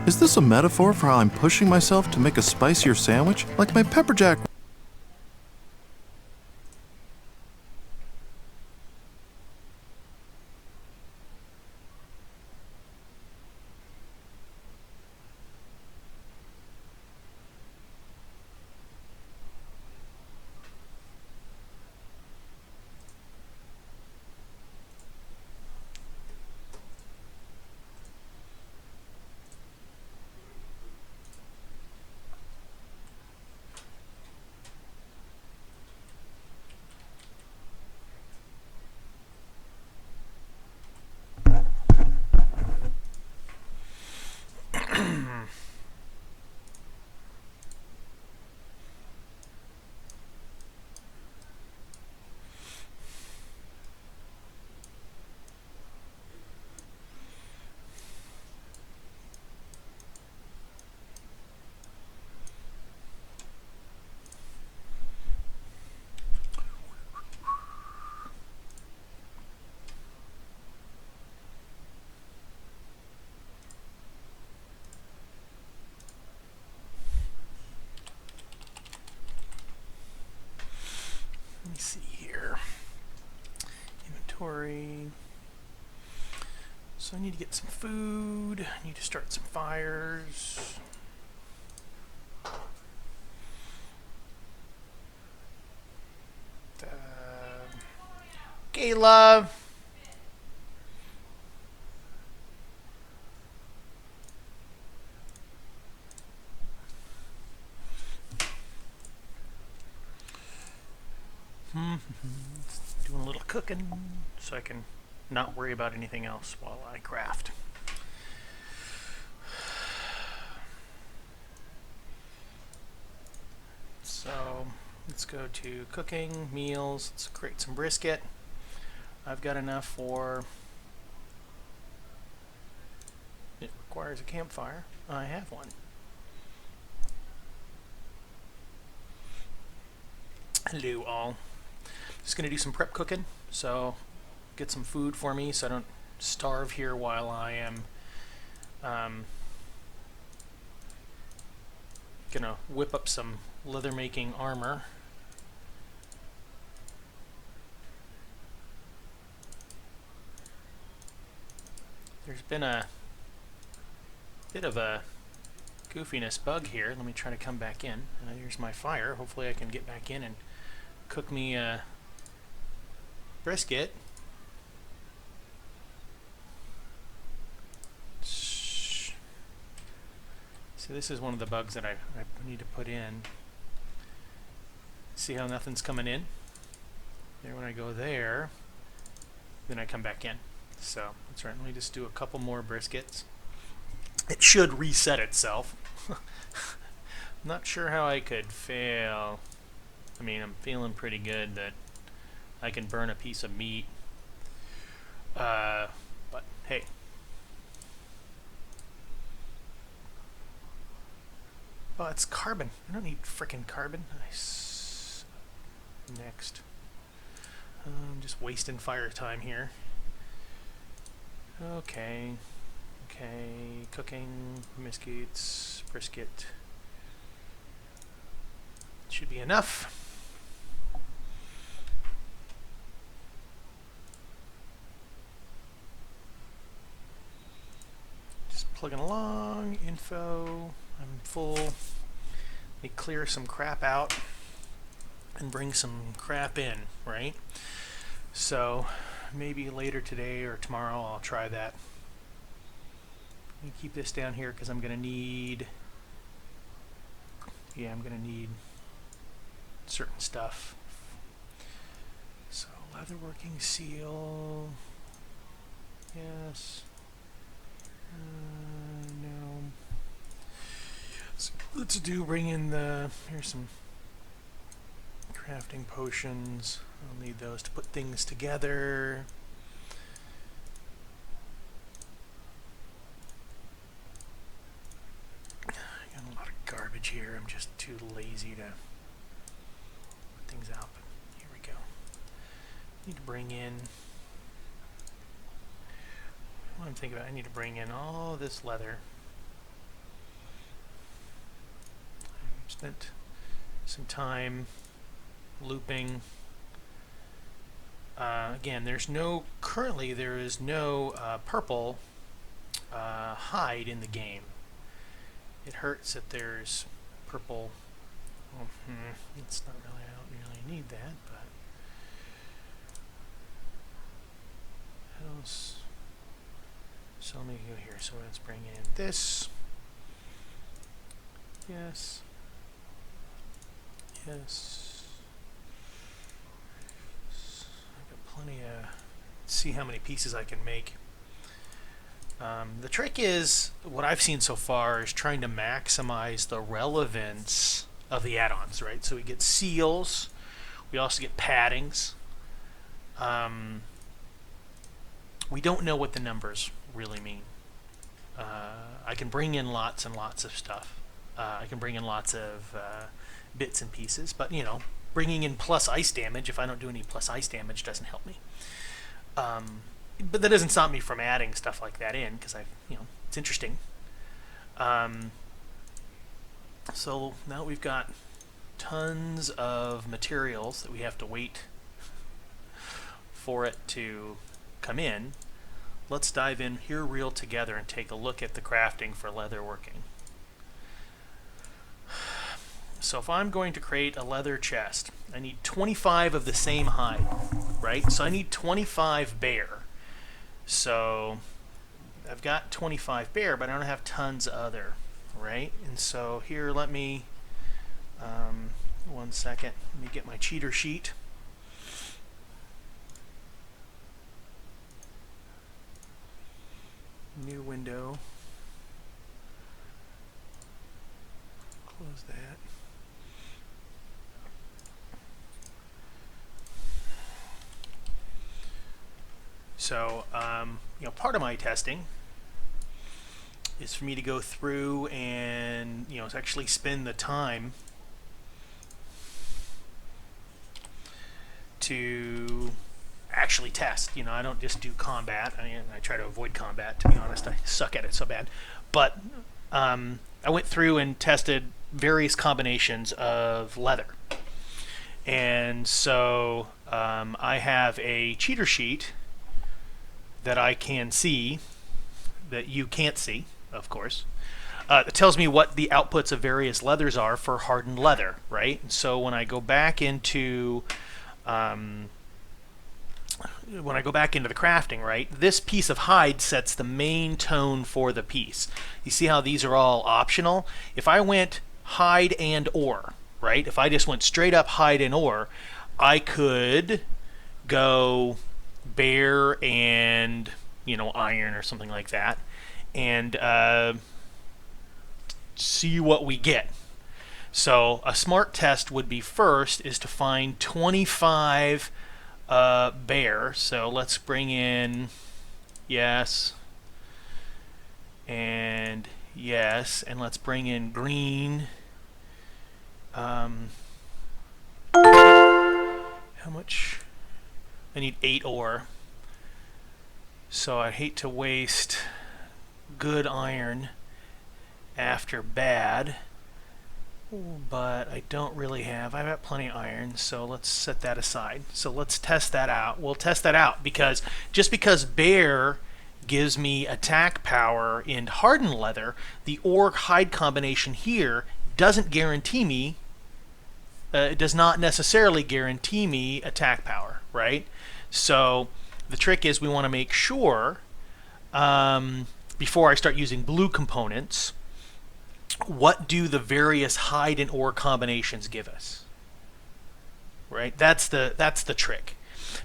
Is this a metaphor for how I'm pushing myself to make a spicier sandwich? Like my pepper jack. Let me see here. Inventory. So I need to get some food. I need to start some fires. Okay, love. Doing a little cooking so I can not worry about anything else while I craft. So let's go to cooking, meals. Let's create some brisket. I've got enough for... It requires a campfire. I have one. Hello all. Just going to do some prep cooking, so get some food for me so I don't starve here while I am gonna whip up some leather making armor. There's been a bit of a goofiness bug here. Let me try to come back in. Here's my fire. Hopefully I can get back in and cook me a brisket. So this is one of the bugs that I need to put in. See how nothing's coming in? There, when I go there, then I come back in. So that's right. Let me just do a couple more briskets. It should reset itself. Not sure how I could fail. I mean, I'm feeling pretty good that I can burn a piece of meat. But hey. Oh, it's carbon. I don't need frickin' carbon. Nice. Next. I'm just wasting fire time here. Okay. Okay. Cooking. Biscuits. Brisket. Should be enough. Just plugging along. Info. I'm full. Let me clear some crap out and bring some crap in, right? So maybe later today or tomorrow I'll try that. Let me keep this down here because I'm going to need, I'm going to need certain stuff. So leatherworking seal, yes, no. So let's bring in here's some crafting potions. I'll need those to put things together. I got a lot of garbage here. I'm just too lazy to put things out, but here we go. Need to bring in, what I'm thinking about, I need to bring in all this leather. spent some time looping. Again, currently there is no purple hide in the game. It hurts that there's purple. Well, it's not really, I don't really need that, but else. So let me go here. So let's bring in this. Yes. Yes. I've got plenty of. See how many pieces I can make. The trick is, what I've seen so far is trying to maximize the relevance of the add-ons, right? So we get seals, we also get paddings. We don't know what the numbers really mean. I can bring in lots and lots of stuff. I can bring in lots of bits and pieces, but you know, bringing in plus ice damage, if I don't do any plus ice damage, doesn't help me. But that doesn't stop me from adding stuff like that in, because it's interesting. So now we've got tons of materials that we have to wait for it to come in. Let's dive in here real together and take a look at the crafting for leather working. So if I'm going to create a leather chest, I need 25 of the same hide, right? So I need 25 bear. So I've got 25 bear, but I don't have tons other, right? And so here, let me, 1 second, let me get my cheater sheet. New window. Close that. So, part of my testing is for me to go through and, actually spend the time to actually test. I don't just do combat. I try to avoid combat, to be honest. I suck at it so bad. But I went through and tested various combinations of leather. And so I have a cheater sheet that I can see, that you can't see, of course. It tells me what the outputs of various leathers are for hardened leather, right? And so when I go back into the crafting, right, this piece of hide sets the main tone for the piece. You see how these are all optional? If I went hide and ore, right, if I just went straight up hide and ore, I could go bear and iron or something like that, and see what we get. So a smart test would be, first is to find 25 bear. So let's bring in yes and yes, and let's bring in green. How much? I need 8 ore. So I hate to waste good iron after bad, but I don't really have. I've got plenty of iron, so let's set that aside. So let's test that out. We'll test that out because just because bear gives me attack power in hardened leather, the ore hide combination here doesn't guarantee me. It does not necessarily guarantee me attack power, right? So the trick is we want to make sure before I start using blue components, what do the various hide and ore combinations give us? Right? That's the trick.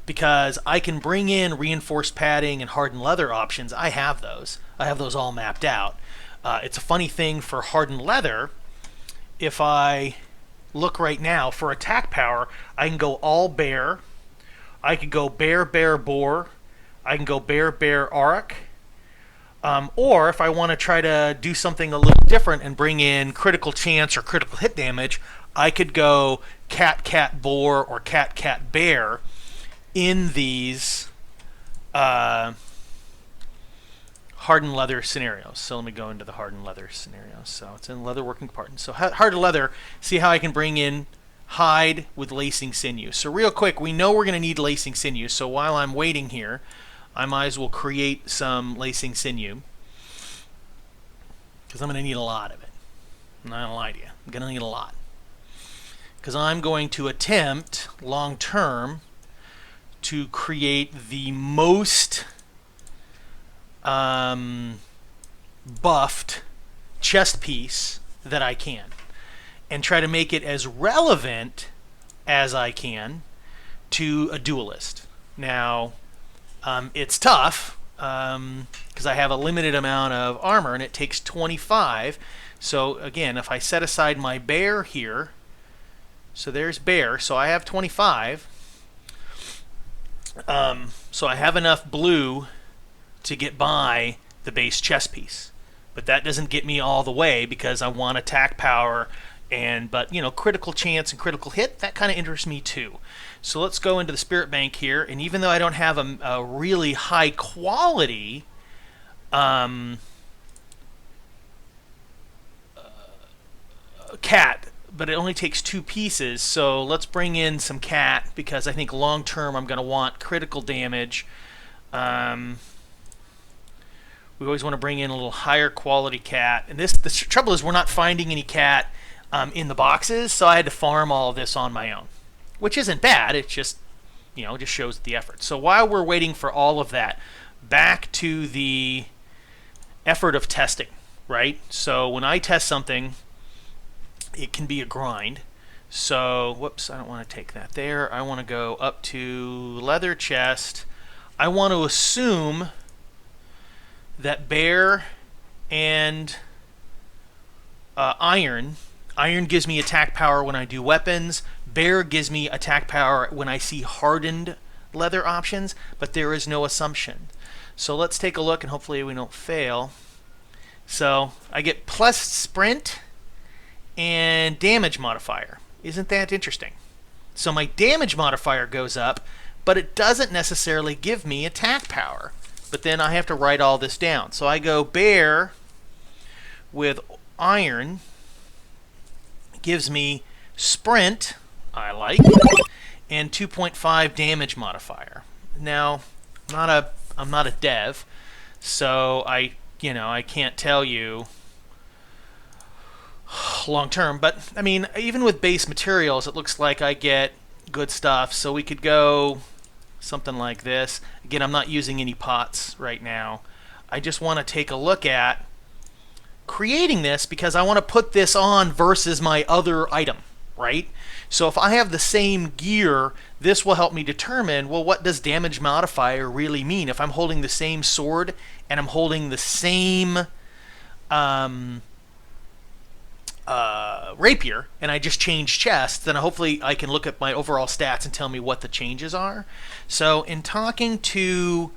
Because I can bring in reinforced padding and hardened leather options. I have those. I have those all mapped out. It's a funny thing for hardened leather. If I look right now for attack power, I can go all bear. I could go bear, bear, boar. I can go bear, bear, auric. Or if I want to try to do something a little different and bring in critical chance or critical hit damage, I could go cat, cat, boar, or cat, cat, bear in these hardened leather scenarios. So let me go into the hardened leather scenarios. So it's in leather working compartment. So hardened leather, see how I can bring in hide with lacing sinew. So real quick, we know we're going to need lacing sinew. So while I'm waiting here, I might as well create some lacing sinew, because I'm going to need a lot of it. I'm not going to lie to you. I'm going to need a lot. Because I'm going to attempt, long term, to create the most buffed chest piece that I can, and try to make it as relevant as I can to a duelist. Now, it's tough because I have a limited amount of armor, and it takes 25. So again, if I set aside my bear here, so there's bear, so I have 25. So I have enough blue to get by the base chest piece, but that doesn't get me all the way because I want attack power, but you know, critical chance and critical hit, that kind of interests me too. So let's go into the spirit bank here, and even though I don't have a really high quality cat, but it only takes 2 pieces, so let's bring in some cat, because I think long term I'm going to want critical damage. We always want to bring in a little higher quality cat, and the trouble is we're not finding any cat in the boxes, so I had to farm all of this on my own, which isn't bad. It just, you know, just shows the effort. So while we're waiting for all of that, back to the effort of testing, right? So when I test something, it can be a grind. So, whoops, I don't want to take that there. I want to go up to leather chest. I want to assume that bear and iron gives me attack power when I do weapons. Bear gives me attack power when I see hardened leather options, but there is no assumption. So let's take a look, and hopefully we don't fail. So I get plus sprint and damage modifier. Isn't that interesting? So my damage modifier goes up, but it doesn't necessarily give me attack power. But then I have to write all this down. So I go bear with iron, gives me sprint, I like, and 2.5 damage modifier. Now, I'm not a dev, so I can't tell you long term, but I mean, even with base materials, it looks like I get good stuff. So we could go something like this. Again, I'm not using any pots right now. I just want to take a look at creating this because I want to put this on versus my other item, right? So if I have the same gear, this will help me determine, well, what does damage modifier really mean? If I'm holding the same sword and I'm holding the same rapier, and I just change chest, then hopefully I can look at my overall stats and tell me what the changes are. So in talking to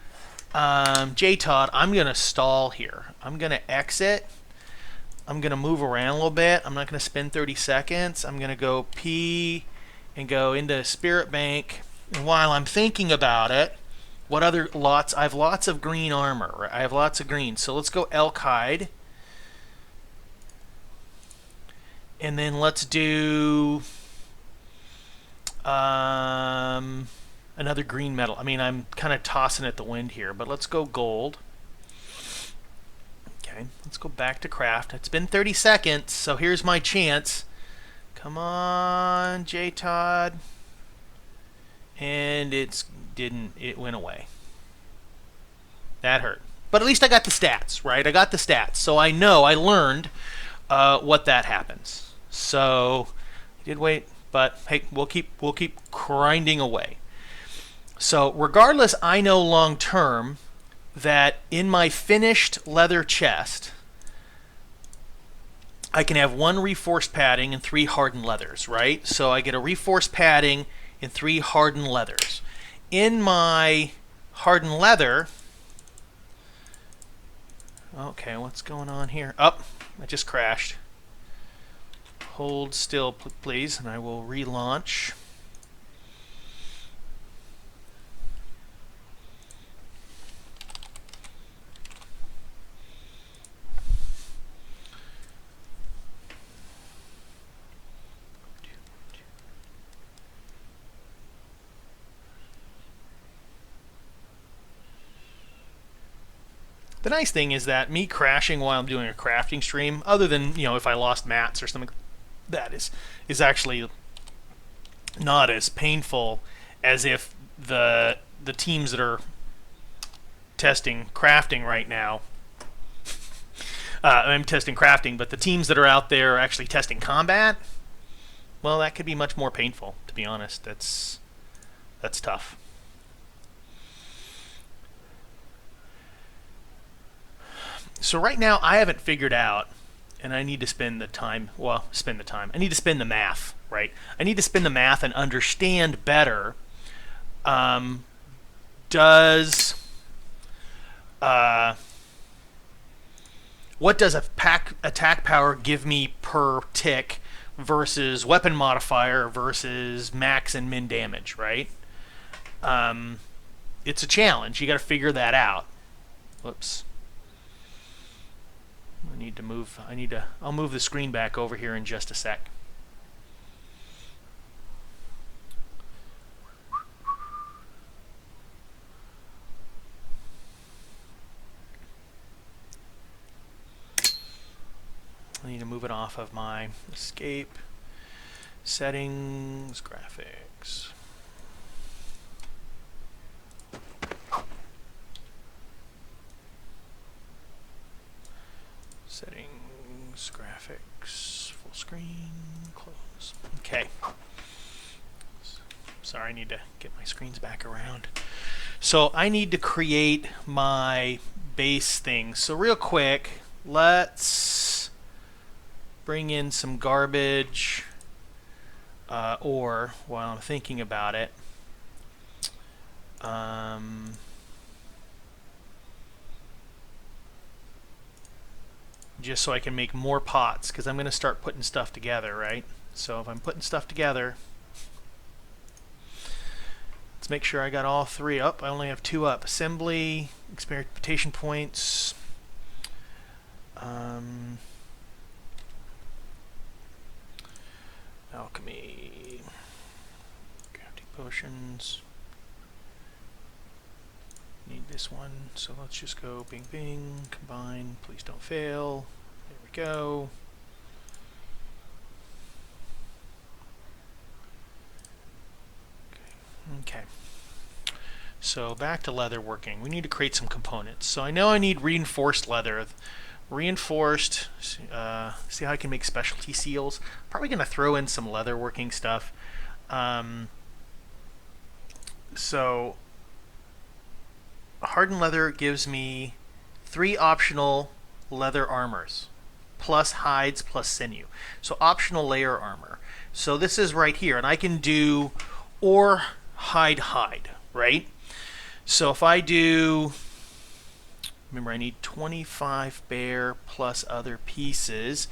J-Todd, I'm going to stall here. I'm going to exit. I'm going to move around a little bit. I'm not going to spend 30 seconds. I'm going to go P and go into Spirit Bank. And while I'm thinking about it, what other lots? I have lots of green armor. Right? I have lots of green. So let's go Elk Hide. And then let's do another green metal. I mean, I'm kind of tossing at the wind here, but let's go gold. Okay, let's go back to craft. It's been 30 seconds, so here's my chance. Come on, J-Todd. And it went away. That hurt. But at least I got the stats, right? I got the stats, so I know, I learned what that happens. So I did wait, but hey, we'll keep grinding away. So regardless, I know long term that in my finished leather chest, I can have 1 reinforced padding and 3 hardened leathers, right? So I get a reinforced padding and 3 hardened leathers. In my hardened leather, okay, what's going on here? Oh, I just crashed. Hold still, please, and I will relaunch. The nice thing is that me crashing while I'm doing a crafting stream, other than, you know, if I lost mats or something, that is actually not as painful as if the teams that are testing crafting right now. I'm testing crafting, but the teams that are out there are actually testing combat. Well, that could be much more painful, to be honest. That's tough. So right now, I haven't figured out, and I need to spend the time. Well, spend the time. I need to spend the math, right? I need to spend the math and understand better. What does attack power give me per tick versus weapon modifier versus max and min damage, right? It's a challenge. You got to figure that out. Whoops. I'll move the screen back over here in just a sec. I need to move it off of my escape, settings, graphics. Settings, graphics, full screen, close. Okay. Sorry, I need to get my screens back around. So I need to create my base thing. So real quick, let's bring in some garbage ore while I'm thinking about it. Just so I can make more pots, because I'm going to start putting stuff together, right? So if I'm putting stuff together, let's make sure I got all three up. I only have two up. Assembly, experimentation points, alchemy, crafting potions. Need this one, so let's just go bing bing, combine, please don't fail. There we go. Okay. So back to leather working. We need to create some components. So I know I need reinforced leather. Reinforced, see how I can make specialty seals. Probably going to throw in some leather working stuff. So hardened leather gives me 3 optional leather armors, plus hides, plus sinew. So optional layer armor. So this is right here, and I can do or hide, right? So if I do, remember I need 25 bear plus other pieces,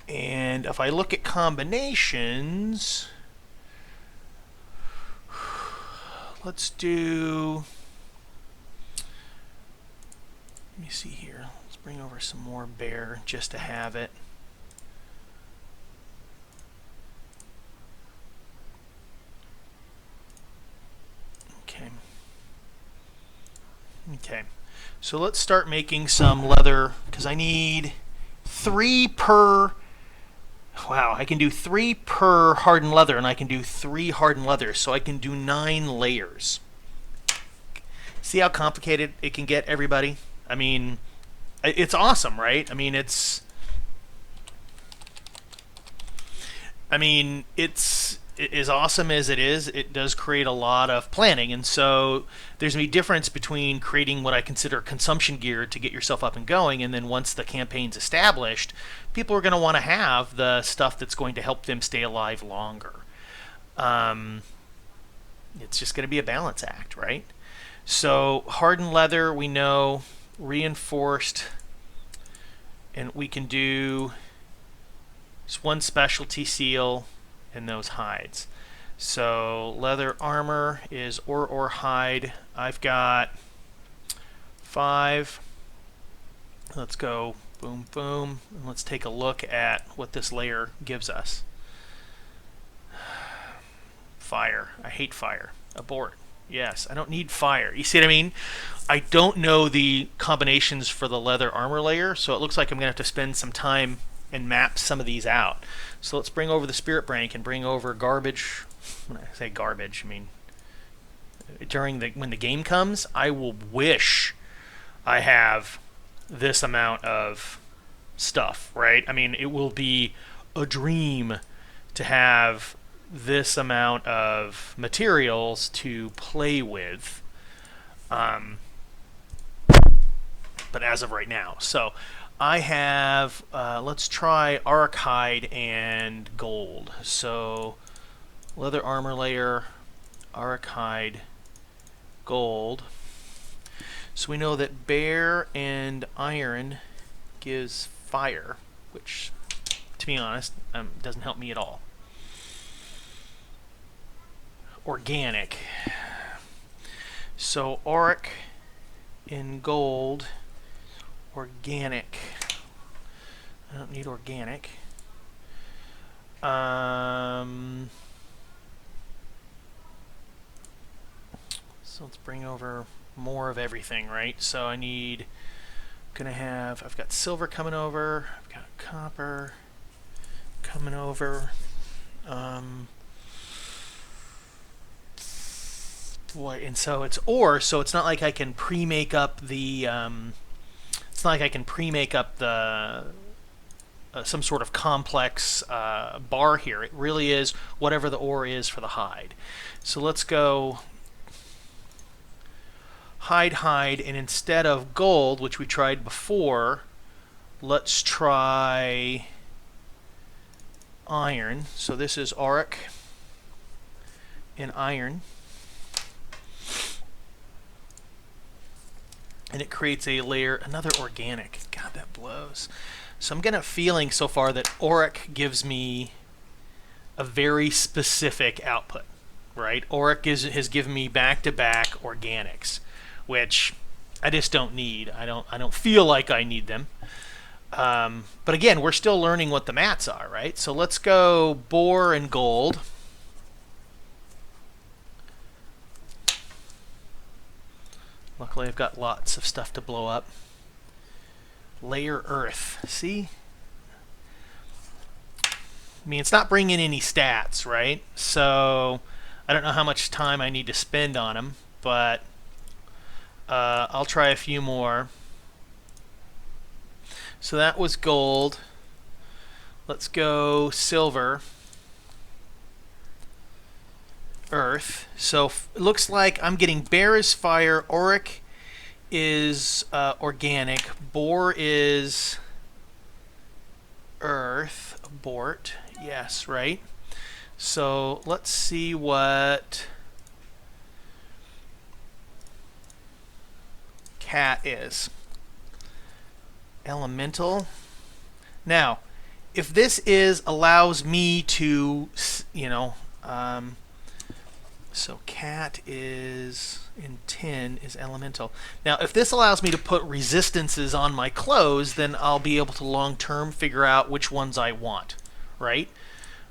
and if I look at combinations, let's do, let me see here. Let's bring over some more bear just to have it. Okay. Okay. So let's start making some leather, because I need 3 per. Wow, I can do 3 per hardened leather, and I can do 3 hardened leather, so I can do 9 layers. See how complicated it can get, everybody? I mean, it's awesome, right? I mean, it's as awesome as it is, it does create a lot of planning, and so there's a difference between creating what I consider consumption gear to get yourself up and going, and then once the campaign's established, people are going to want to have the stuff that's going to help them stay alive longer. It's just going to be a balance act, right? So hardened leather, we know, reinforced, and we can do just 1 specialty seal and those hides. So leather armor is or hide. I've got 5. Let's go boom boom, and let's take a look at what this layer gives us. Fire. I hate fire. Abort. Yes, I don't need fire. You see what I mean? I don't know the combinations for the leather armor layer, so it looks like I'm going to have to spend some time and map some of these out. So let's bring over the spirit bank and bring over garbage. When I say garbage, I mean when the game comes, I will wish I have this amount of stuff, right? I mean, it will be a dream to have this amount of materials to play with. But as of right now, so I have, let's try Arachide and gold. So leather armor layer, Arachide, gold. So we know that bear and iron gives fire, which, to be honest, doesn't help me at all. Organic. So auric in gold, organic. I don't need organic. So let's bring over more of everything, right? So I need, I've got silver coming over, I've got copper coming over. Boy, and so it's ore, so it's not like I can pre-make up the, it's not like I can pre-make up the, some sort of complex bar here. It really is whatever the ore is for the hide. So let's go hide, and instead of gold, which we tried before, let's try iron. So this is auric and iron. And it creates a layer, another organic. God, that blows. So I'm getting a feeling so far that auric gives me a very specific output, right? Auric has given me back-to-back organics, which I just don't need. I don't feel like I need them. But again, we're still learning what the mats are, right? So let's go boar and gold. Luckily, I've got lots of stuff to blow up. Layer earth. See? I mean, it's not bringing any stats, right? So I don't know how much time I need to spend on them, but I'll try a few more. So that was gold. Let's go silver. Earth. So it looks like I'm getting bear is fire, auric is organic, boar is earth, abort. Yes, right? So let's see what cat is. Elemental. Now, if this allows me to, so cat is in tin is elemental. Now, if this allows me to put resistances on my clothes, then I'll be able to long-term figure out which ones I want, right?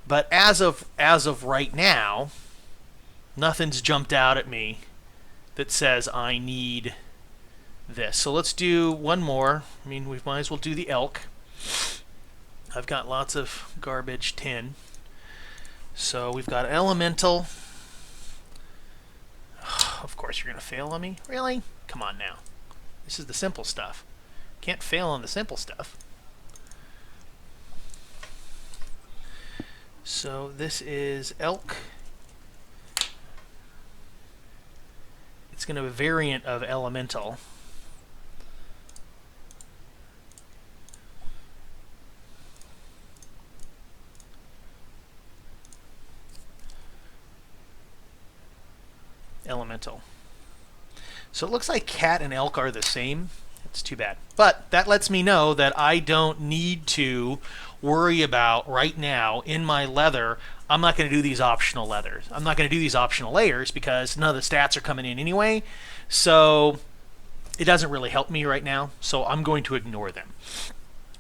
But as of right now, nothing's jumped out at me that says I need this. So let's do one more. I mean, we might as well do the elk. I've got lots of garbage tin. So we've got elemental. Of course you're going to fail on me? Really? Come on now. This is the simple stuff. Can't fail on the simple stuff. So this is elk. It's going to be a variant of elemental. Elemental. So it looks like cat and elk are the same. It's too bad. But that lets me know that I don't need to worry about right now in my leather. I'm not going to do these optional leathers. I'm not going to do these optional layers because none of the stats are coming in anyway. So it doesn't really help me right now. So I'm going to ignore them.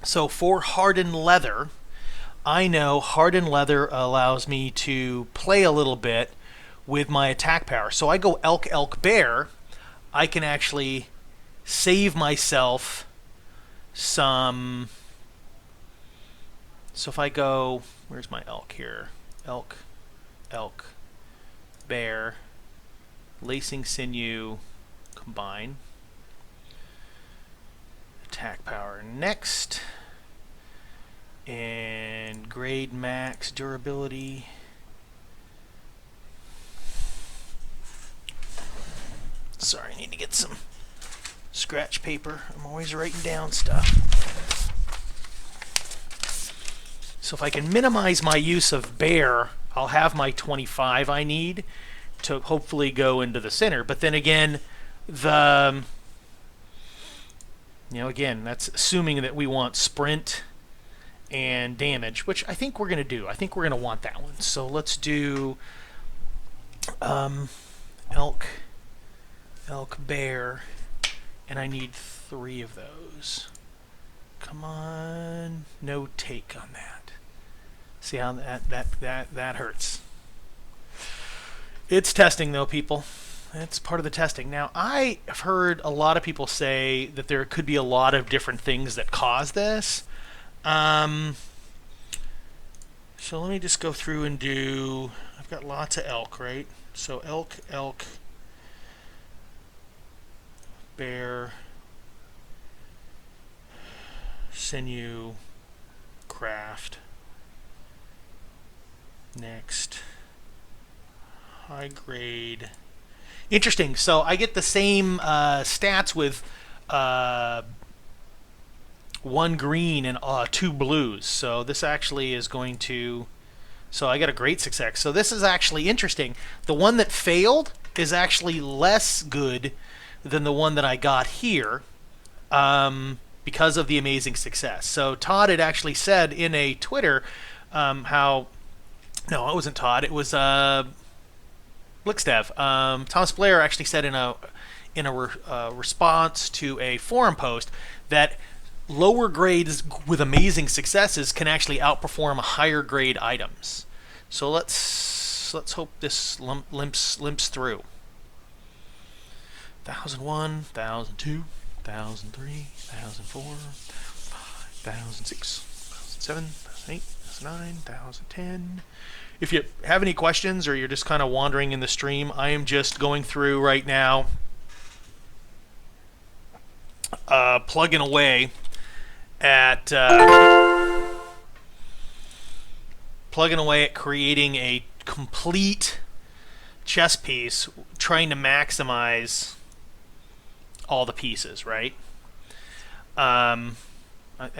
So for hardened leather, I know hardened leather allows me to play a little bit with my attack power. So I go elk, elk, bear. I can actually save myself some. So if I go, where's my elk here? Elk, elk, bear, lacing sinew, combine. Attack power next. And grade max durability. Sorry, I need to get some scratch paper. I'm always writing down stuff. So if I can minimize my use of bear, I'll have my 25 I need to hopefully go into the center. But then again, again, that's assuming that we want sprint and damage, which I think we're going to do. I think we're going to want that one. So let's do elk, bear, and I need 3 of those. Come on, no take on that. See how that hurts. It's testing though, people. It's part of the testing. Now, I have heard a lot of people say that there could be a lot of different things that cause this. So let me just go through and do. I've got lots of elk, right? So elk, bear, sinew, craft. Next, high grade. Interesting. So I get the same stats with 1 green and 2 blues. So this actually is going to. So I got a great success. So this is actually interesting. The one that failed is actually less good than the one that I got here because of the amazing success. So Todd had actually said in a Twitter how. No, it wasn't Todd. It was Blickstev. Thomas Blair actually said in a response to a forum post that lower grades with amazing successes can actually outperform higher grade items. So let's hope this limps through. 1001, 1002, 1003, 1004, 1006, 1007, 1008, 1009, 1010. If you have any questions or you're just kind of wandering in the stream, I am just going through right now, plugging away at creating a complete chess piece, trying to maximize all the pieces, right? I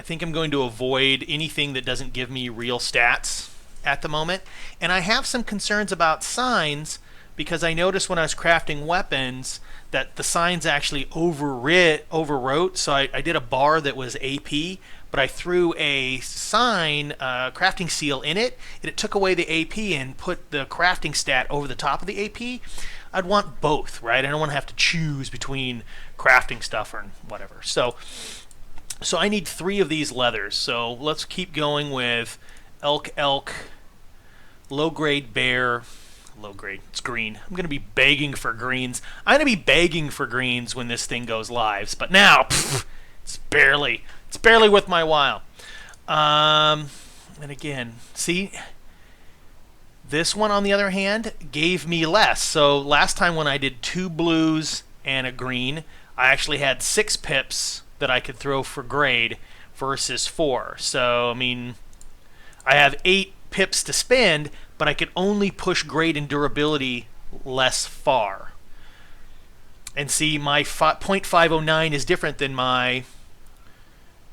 think I'm going to avoid anything that doesn't give me real stats at the moment. And I have some concerns about signs because I noticed when I was crafting weapons that the signs actually overwrote. So I did a bar that was AP, but I threw a sign, crafting seal in it, and it took away the AP and put the crafting stat over the top of the AP. I'd want both, right? I don't want to have to choose between crafting stuff or whatever. So I need 3 of these leathers. So let's keep going with elk, low grade bear, low grade, it's green. I'm going to be begging for greens. I'm going to be begging for greens when this thing goes live. But now, it's barely worth my while. And again, see, this one on the other hand gave me less. So last time when I did 2 blues and a green, I actually had 6 pips that I could throw for grade versus 4. So, I mean, I have 8 pips to spend, but I could only push grade and durability less far. And see, my 0.509 is different than my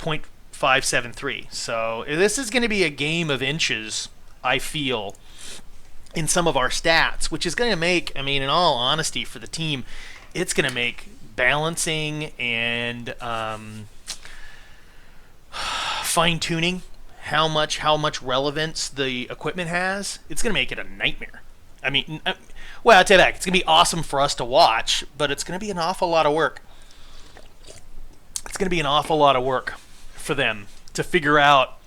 0.573. So this is going to be a game of inches, I feel, in some of our stats, which is going to make, I mean, in all honesty, for the team, it's going to make balancing and fine-tuning how much relevance the equipment has. It's going to make it a nightmare. I mean, well, I'll tell you that. It's going to be awesome for us to watch, but it's going to be an awful lot of work. It's going to be an awful lot of work for them to figure out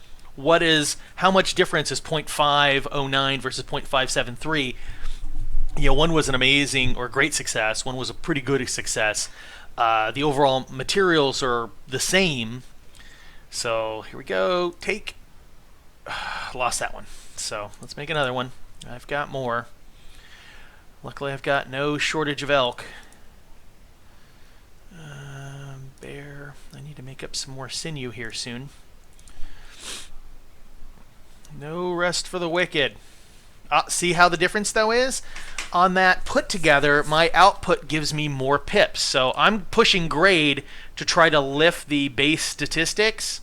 how much difference is 0.509 versus 0.573 one was an amazing or great success. One was a pretty good success. The overall materials are the same. So here we go. Take. Lost that one. So let's make another one. I've got more. Luckily, I've got no shortage of elk. Bear. I need to make up some more sinew here soon. No rest for the wicked. See how the difference, though, is? On that put together, my output gives me more pips. So I'm pushing grade to try to lift the base statistics.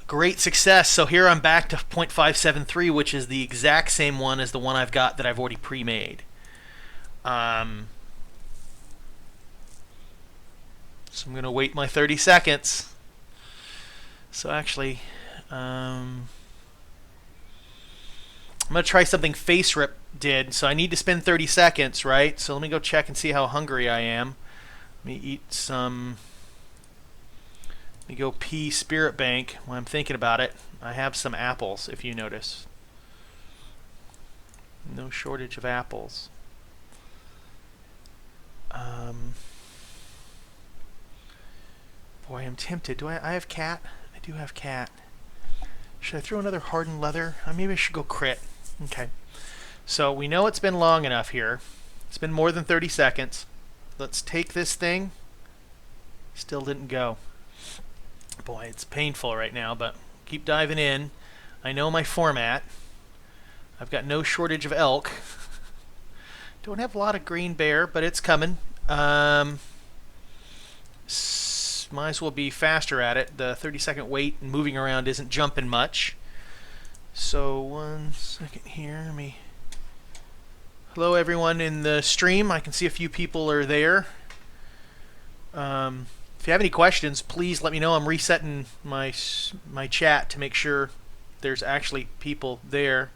Great success. So here I'm back to 0.573, which is the exact same one as the one I've got that I've already pre-made. So I'm going to wait my 30 seconds. So actually, I'm going to try something FaceRip did. So I need to spend 30 seconds, right? So let me go check and see how hungry I am. Let me eat some... Let me go pee Spirit Bank when I'm thinking about it. I have some apples, if you notice. No shortage of apples. Boy, I'm tempted. Do I have cat? I do have cat. Should I throw another hardened leather? Maybe I should go crit. Okay. So we know it's been long enough here. It's been more than 30 seconds. Let's take this thing. Still didn't go. Boy, it's painful right now, but keep diving in. I know my format. I've got no shortage of elk. Don't have a lot of green bear, but it's coming. Might as well be faster at it. The 30-second wait and moving around isn't jumping much. So 1 second here. Hello, everyone in the stream. I can see a few people are there. If you have any questions, please let me know. I'm resetting my chat to make sure there's actually people there.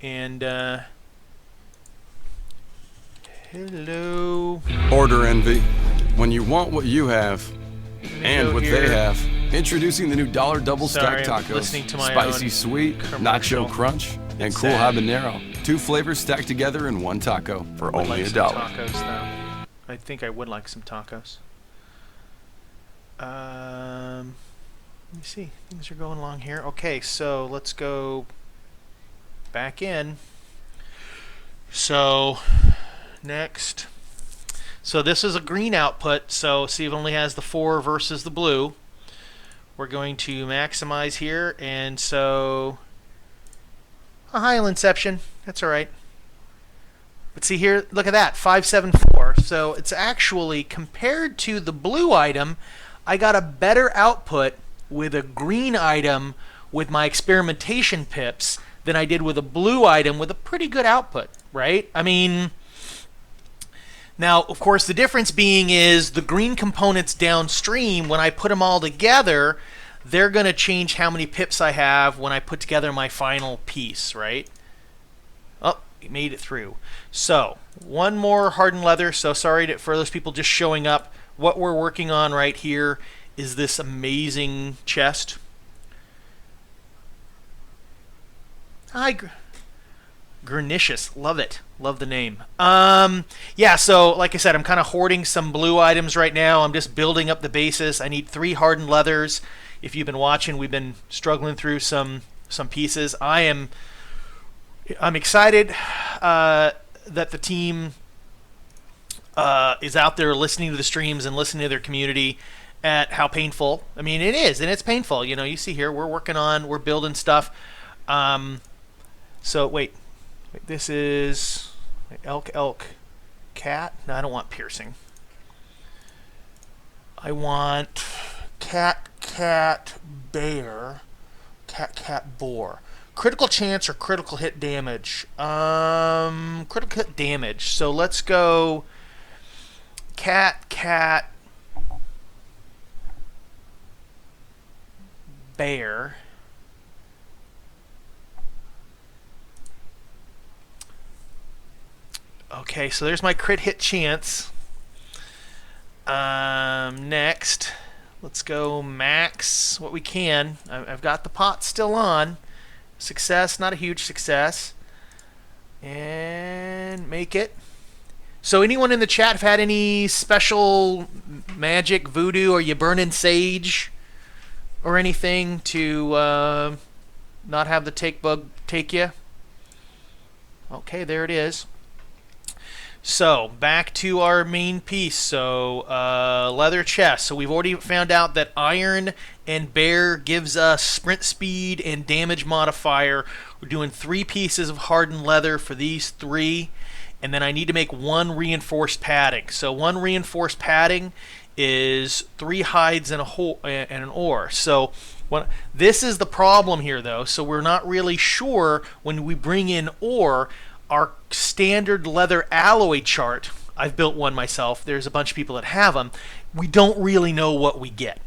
And hello. Order envy. When you want what you have and what they have. Introducing the new $1 double stack tacos. Spicy sweet, nacho crunch, and cool habanero. 2 flavors stacked together in 1 taco for only $1. Tacos, though. I think I would like some tacos. Let me see. Things are going along here. Okay, so let's go back in. So next. So this is a green output. So see, it only has the 4 versus the blue. We're going to maximize here, and so a high inception. That's all right. But see here, look at that, 574. So it's actually, compared to the blue item, I got a better output with a green item with my experimentation pips than I did with a blue item with a pretty good output, right? I mean, now, of course, the difference being is the green components downstream, when I put them all together, they're going to change how many pips I have when I put together my final piece, right? Oh, we made it through. So, one more hardened leather. So sorry for those people just showing up. What we're working on right here is this amazing chest. Hi, Granicious. Love it. Love the name. Yeah, so like I said, I'm kind of hoarding some blue items right now. I'm just building up the basis. I need 3 hardened leathers. If you've been watching, we've been struggling through some pieces. I'm excited that the team is out there listening to the streams and listening to their community at how painful. I mean, it is, and it's painful. You know, you see here, we're building stuff. So wait, this is elk, cat. No, I don't want piercing. I want cat, bear, cat, boar. Critical chance or critical hit damage? Critical hit damage. So let's go cat, bear. Okay, so there's my crit hit chance. Next, let's go max what we can. I've got the pot still on. Success, not a huge success. And make it. So anyone in the chat have had any special magic, voodoo, or you burning sage or anything to not have the take bug take you? Okay, there it is. So back to our main piece. So leather chest. So we've already found out that iron and bear gives us sprint speed and damage modifier. We're doing 3 pieces of hardened leather for these 3. And then I need to make 1 reinforced padding. So 1 reinforced padding is 3 hides and an ore. So this is the problem here, though. So we're not really sure when we bring in ore. Our standard leather alloy chart, I've built one myself. There's a bunch of people that have them. We don't really know what we get.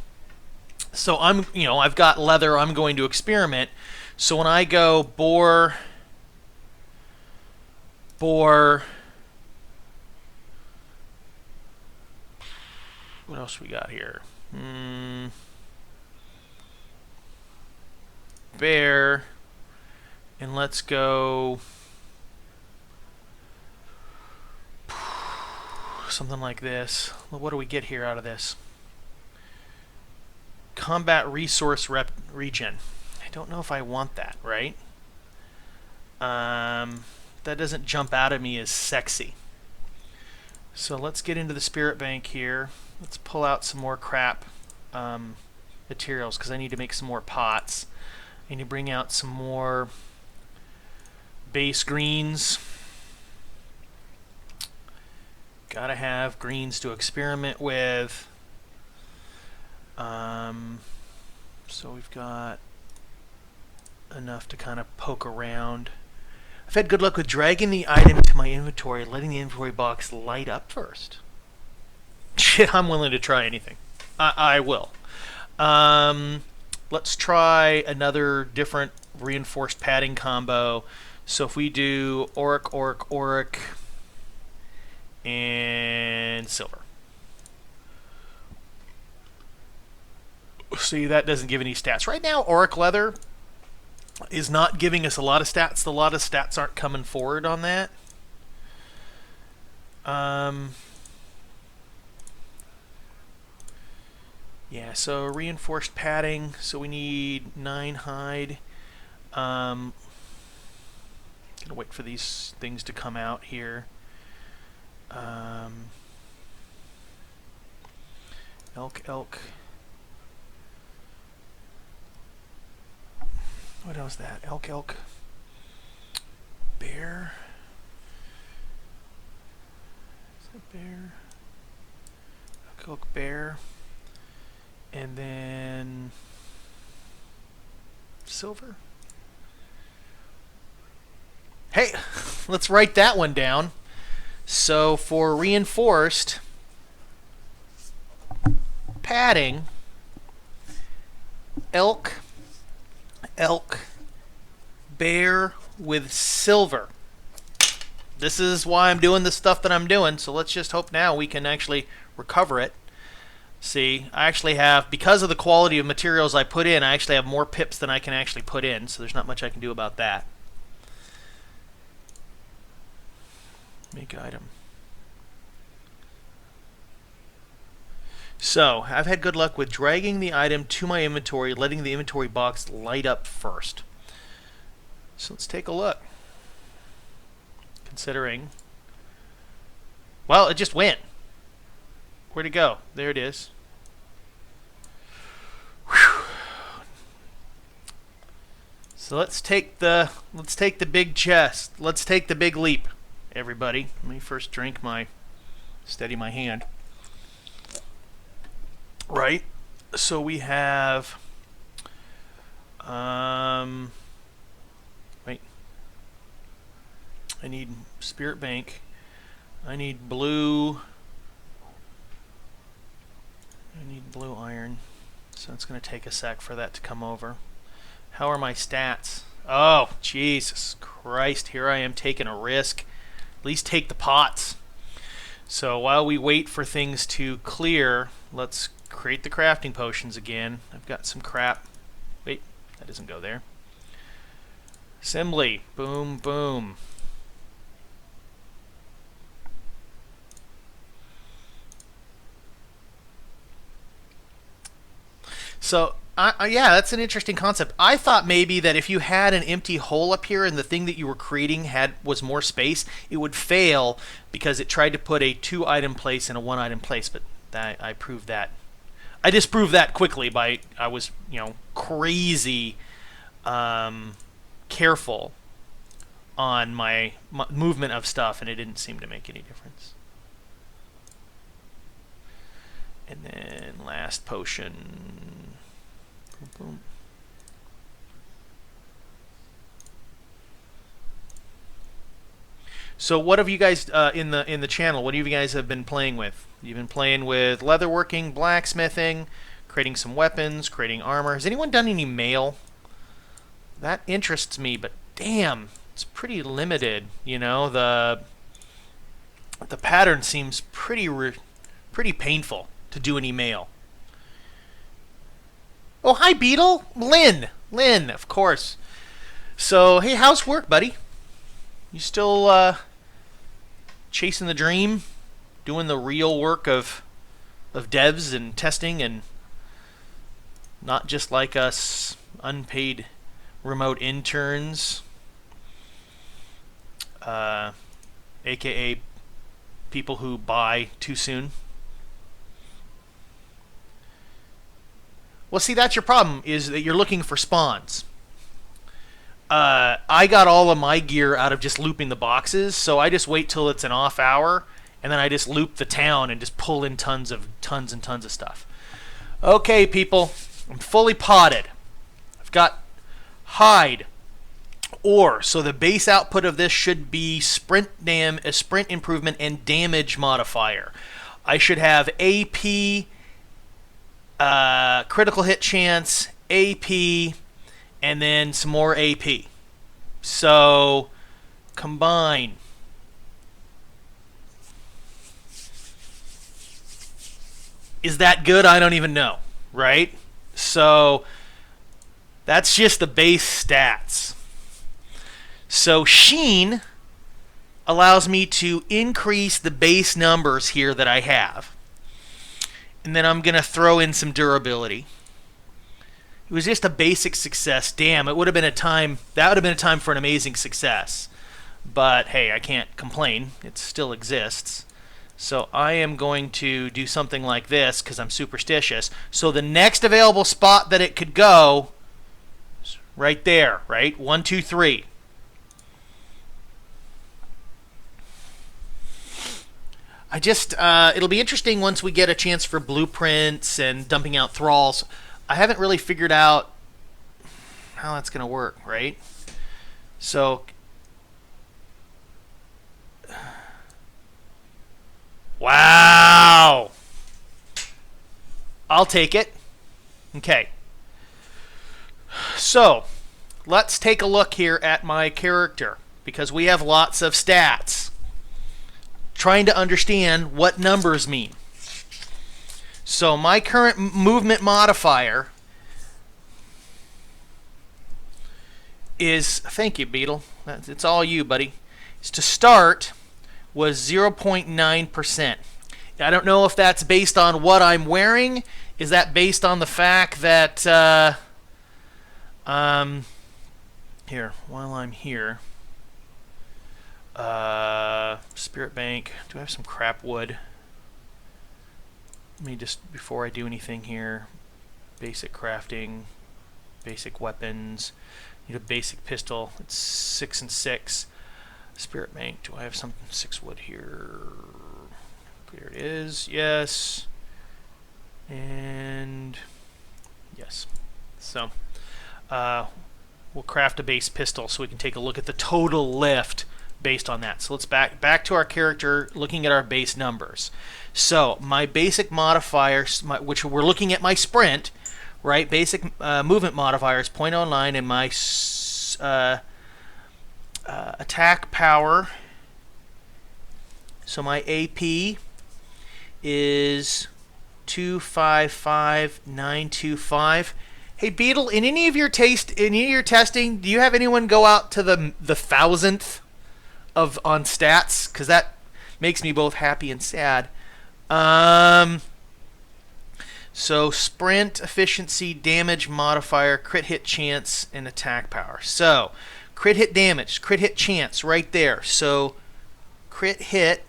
So I've got leather. I'm going to experiment. So when I go bore, what else we got here? Bear, and let's go something like this. Well, what do we get here out of this? Combat resource regen. I don't know if I want that, right? That doesn't jump out at me as sexy. So let's get into the spirit bank here. Let's pull out some more crap materials because I need to make some more pots. I need to bring out some more base greens. Gotta have greens to experiment with. So we've got enough to kind of poke around. I've had good luck with dragging the item to my inventory, letting the inventory box light up first. Shit, I'm willing to try anything. I will. Let's try another different reinforced padding combo. So if we do auric, and silver. See, that doesn't give any stats. Right now, auric leather is not giving us a lot of stats. A lot of stats aren't coming forward on that. Yeah, so reinforced padding. So we need 9 hide. Gonna wait for these things to come out here. Elk. What else is that? Elk. Bear. Is that bear? Elk, bear. And then silver. Hey, let's write that one down. So for reinforced padding, elk, bear with silver. This is why I'm doing the stuff that I'm doing, so let's just hope now we can actually recover it. See, I actually have, because of the quality of materials I put in, I actually have more pips than I can actually put in, so there's not much I can do about that. Make item. So, I've had good luck with dragging the item to my inventory, letting the inventory box light up first. So let's take a look. Considering, well, it just went. Where'd it go? There it is. Whew. So let's take the big chest. Let's take the big leap, everybody. Let me first steady my hand. Right. So we have wait. I need spirit bank. I need blue iron. So it's going to take a sec for that to come over. How are my stats? Oh, Jesus Christ. Here I am taking a risk. At least take the pots. So while we wait for things to clear, let's create the crafting potions again. I've got some crap. Wait, that doesn't go there. Assembly. Boom, boom. So, yeah, that's an interesting concept. I thought maybe that if you had an empty hole up here and the thing that you were creating was more space, it would fail because it tried to put a 2-item place and a 1-item place. But I proved that. I disproved that quickly I was crazy careful on my movement of stuff, and it didn't seem to make any difference. And then last potion. Boom, boom. So what have you guys in the channel? What have you guys have been playing with? You've been playing with leatherworking, blacksmithing, creating some weapons, creating armor. Has anyone done any mail? That interests me, but damn, it's pretty limited. The pattern seems pretty painful to do any mail. Oh, hi, Beetle. Lynn, of course. So, hey, how's work, buddy? You still chasing the dream? Doing the real work of devs and testing, and not just like us unpaid remote interns, aka people who buy too soon? Well, see, that's your problem, is that you're looking for spawns. I got all of my gear out of just looping the boxes, so I just wait till it's an off hour, and then I just loop the town and just pull in tons and tons of stuff. Okay, people, I'm fully potted. I've got hide, ore, so the base output of this should be sprint improvement and damage modifier. I should have AP, critical hit chance, AP, and then some more AP. So, combine. Is that good? I don't even know, right? So, that's just the base stats. So, Sheen allows me to increase the base numbers here that I have. And then I'm going to throw in some durability. It was just a basic success. Damn, it would have been a time. That would have been a time for an amazing success. But hey, I can't complain. It still exists. So I am going to do something like this because I'm superstitious. So the next available spot that it could go is right there, right? 1, 2, 3. It'll be interesting once we get a chance for blueprints and dumping out thralls. I haven't really figured out how that's going to work, right? So, wow! I'll take it. Okay. So, let's take a look here at my character, because we have lots of stats. Trying to understand what numbers mean. So my current movement modifier is, thank you, Beetle, it's all you, buddy, is to start was 0.9%. I don't know if that's based on what I'm wearing. Is that based on the fact that, here, while I'm here, Spirit Bank, do I have some crap wood? Let me just, before I do anything here, basic crafting, basic weapons, need a basic pistol. It's 6 and 6. Spirit Bank, do I have something? 6 wood here. There it is. Yes. And yes. So, we'll craft a base pistol so we can take a look at the total lift based on that. So let's back to our character, looking at our base numbers. So my basic modifiers, which we're looking at my sprint, right? Basic movement modifier is 0.09, and my attack power. So my AP is 255,925. Hey Beetle, in any of your testing, do you have anyone go out to the 1,000th on stats? Because that makes me both happy and sad. So sprint, efficiency, damage modifier, crit hit chance, and attack power. So crit hit damage, crit hit chance right there. So crit hit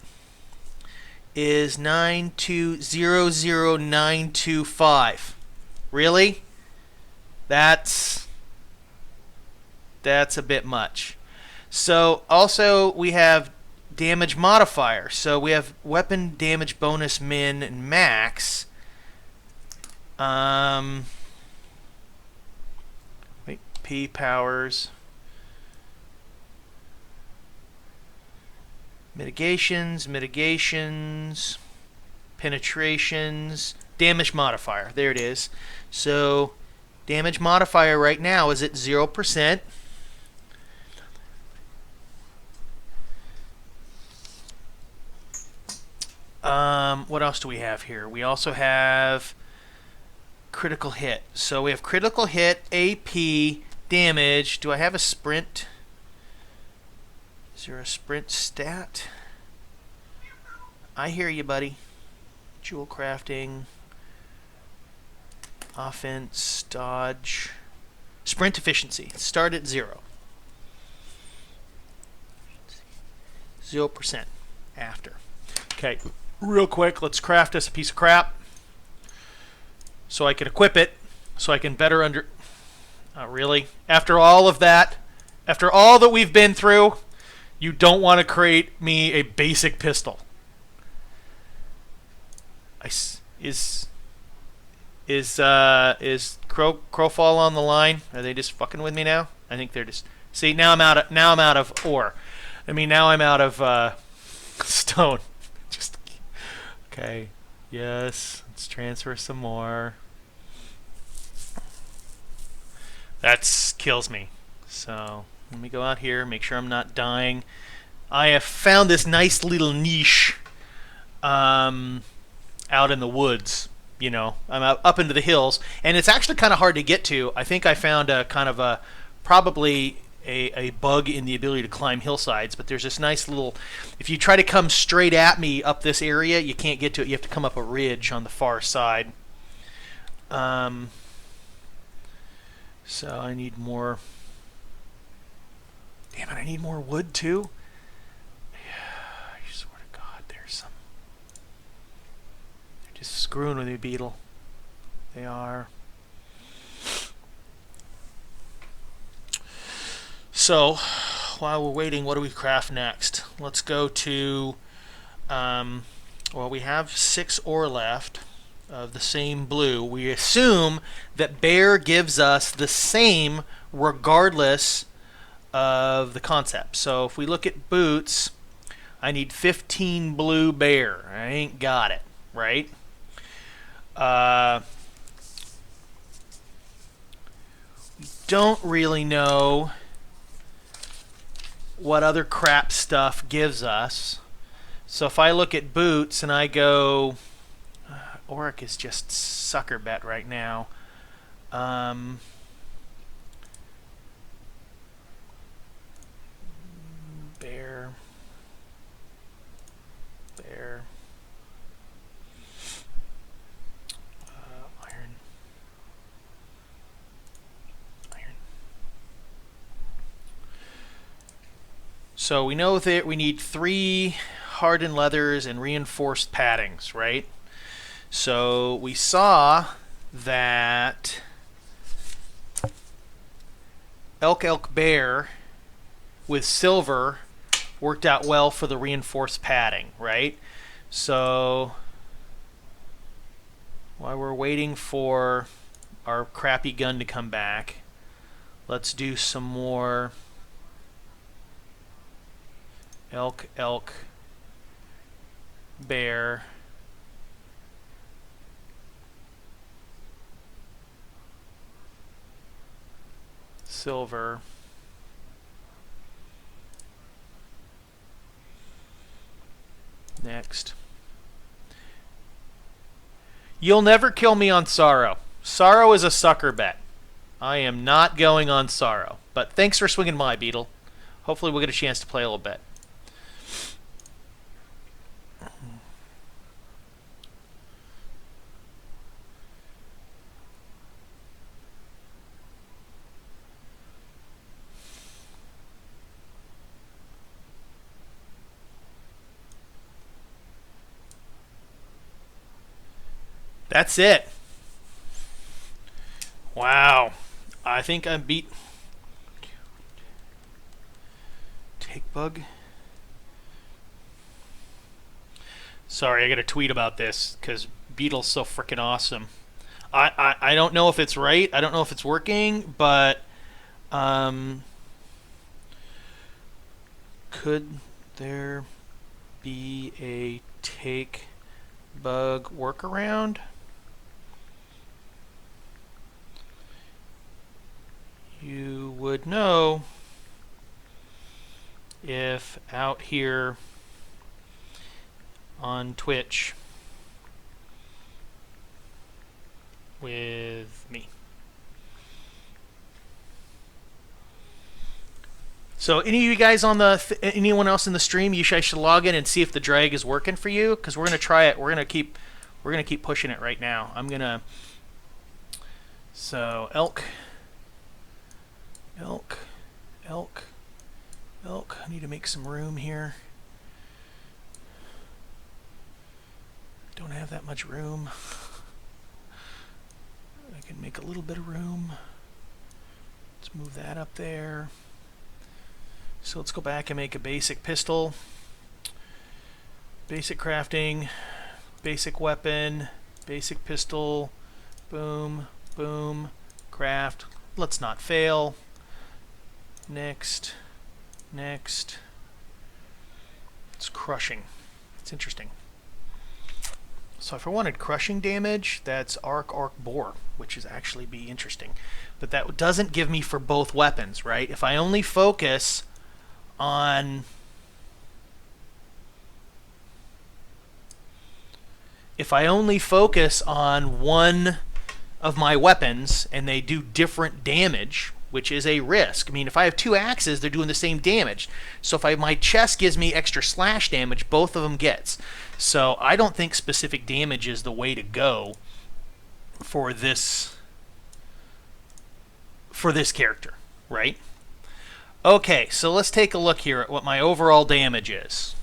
is 9200925. Really? That's a bit much. So also we have damage modifier. So we have weapon damage bonus min and max. Wait, P powers. Mitigations, penetrations, damage modifier. There it is. So damage modifier right now is at 0%. What else do we have here? We also have critical hit. So we have critical hit, AP, damage. Do I have a sprint? Is there a sprint stat? I hear you, buddy. Jewel crafting, offense, dodge, sprint efficiency. Start at 0. 0% after. Okay, real quick, let's craft us a piece of crap so I can equip it, so I can better really? After all of that, after all that we've been through, you don't want to create me a basic pistol. Is Crowfall on the line? Are they just fucking with me now? I think they're just. See, now I'm out of ore. I mean, now I'm out of stone. Just okay. Yes, let's transfer some more. That kills me. So let me go out here, make sure I'm not dying. I have found this nice little niche out in the woods. You know, I'm up into the hills, and it's actually kind of hard to get to. I think I found a kind of a probably a bug in the ability to climb hillsides, but there's this nice little. If you try to come straight at me up this area, you can't get to it. You have to come up a ridge on the far side. So I need more. Damn it! I need more wood too. I swear to God, there's some. They're just screwing with me, Beetle. They are. So, while we're waiting, what do we craft next? Let's go to. Well, we have 6 ore left of the same blue. We assume that bear gives us the same regardless of the concept. So if we look at boots, I need 15 blue bear. I ain't got it, right? We don't really know what other crap stuff gives us. So if I look at boots and I go, Auric is just sucker bet right now. Bear. Iron. So we know that we need 3 hardened leathers and reinforced paddings, right? So we saw that elk bear with silver worked out well for the reinforced padding, right? So while we're waiting for our crappy gun to come back, let's do some more elk bear. Silver. Next. You'll never kill me on Sorrow. Sorrow is a sucker bet. I am not going on Sorrow. But thanks for swinging by, Beetle. Hopefully we'll get a chance to play a little bit. That's it. Wow. I think I beat Take Bug. Sorry, I got to tweet about this because Beetle's so freaking awesome. I don't know if it's right. I don't know if it's working, but could there be a Take Bug workaround? You would know if out here on Twitch with me. So any of you guys on the anyone else in the stream, I should log in and see if the drag is working for you, because we're gonna try it. We're gonna keep pushing it right now. So elk. I need to make some room here. Don't have that much room. I can make a little bit of room. Let's move that up there. So let's go back and make a basic pistol. Basic crafting. Basic weapon. Basic pistol. Boom. Boom. Craft. Let's not fail. Next. Next. It's crushing. It's interesting. So if I wanted crushing damage, that's arc bore, which is actually be interesting. But that doesn't give me for both weapons, right? If I only focus on one of my weapons and they do different damage, which is a risk. I mean, if I have two axes, they're doing the same damage. So if my chest gives me extra slash damage, both of them gets. So I don't think specific damage is the way to go for this character, right? Okay, so let's take a look here at what my overall damage is.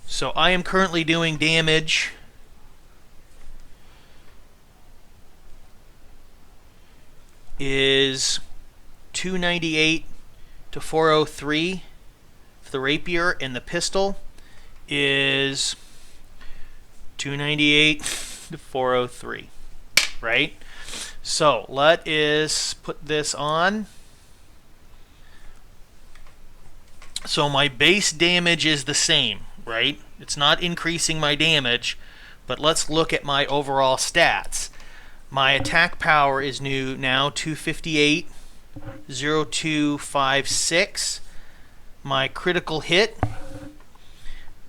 So I am currently doing damage is 298 to 403 for the rapier, and the pistol is 298 to 403, right? So let us put this on. So my base damage is the same, right? It's not increasing my damage, but let's look at my overall stats. My attack power is now 258, 0256. My critical hit,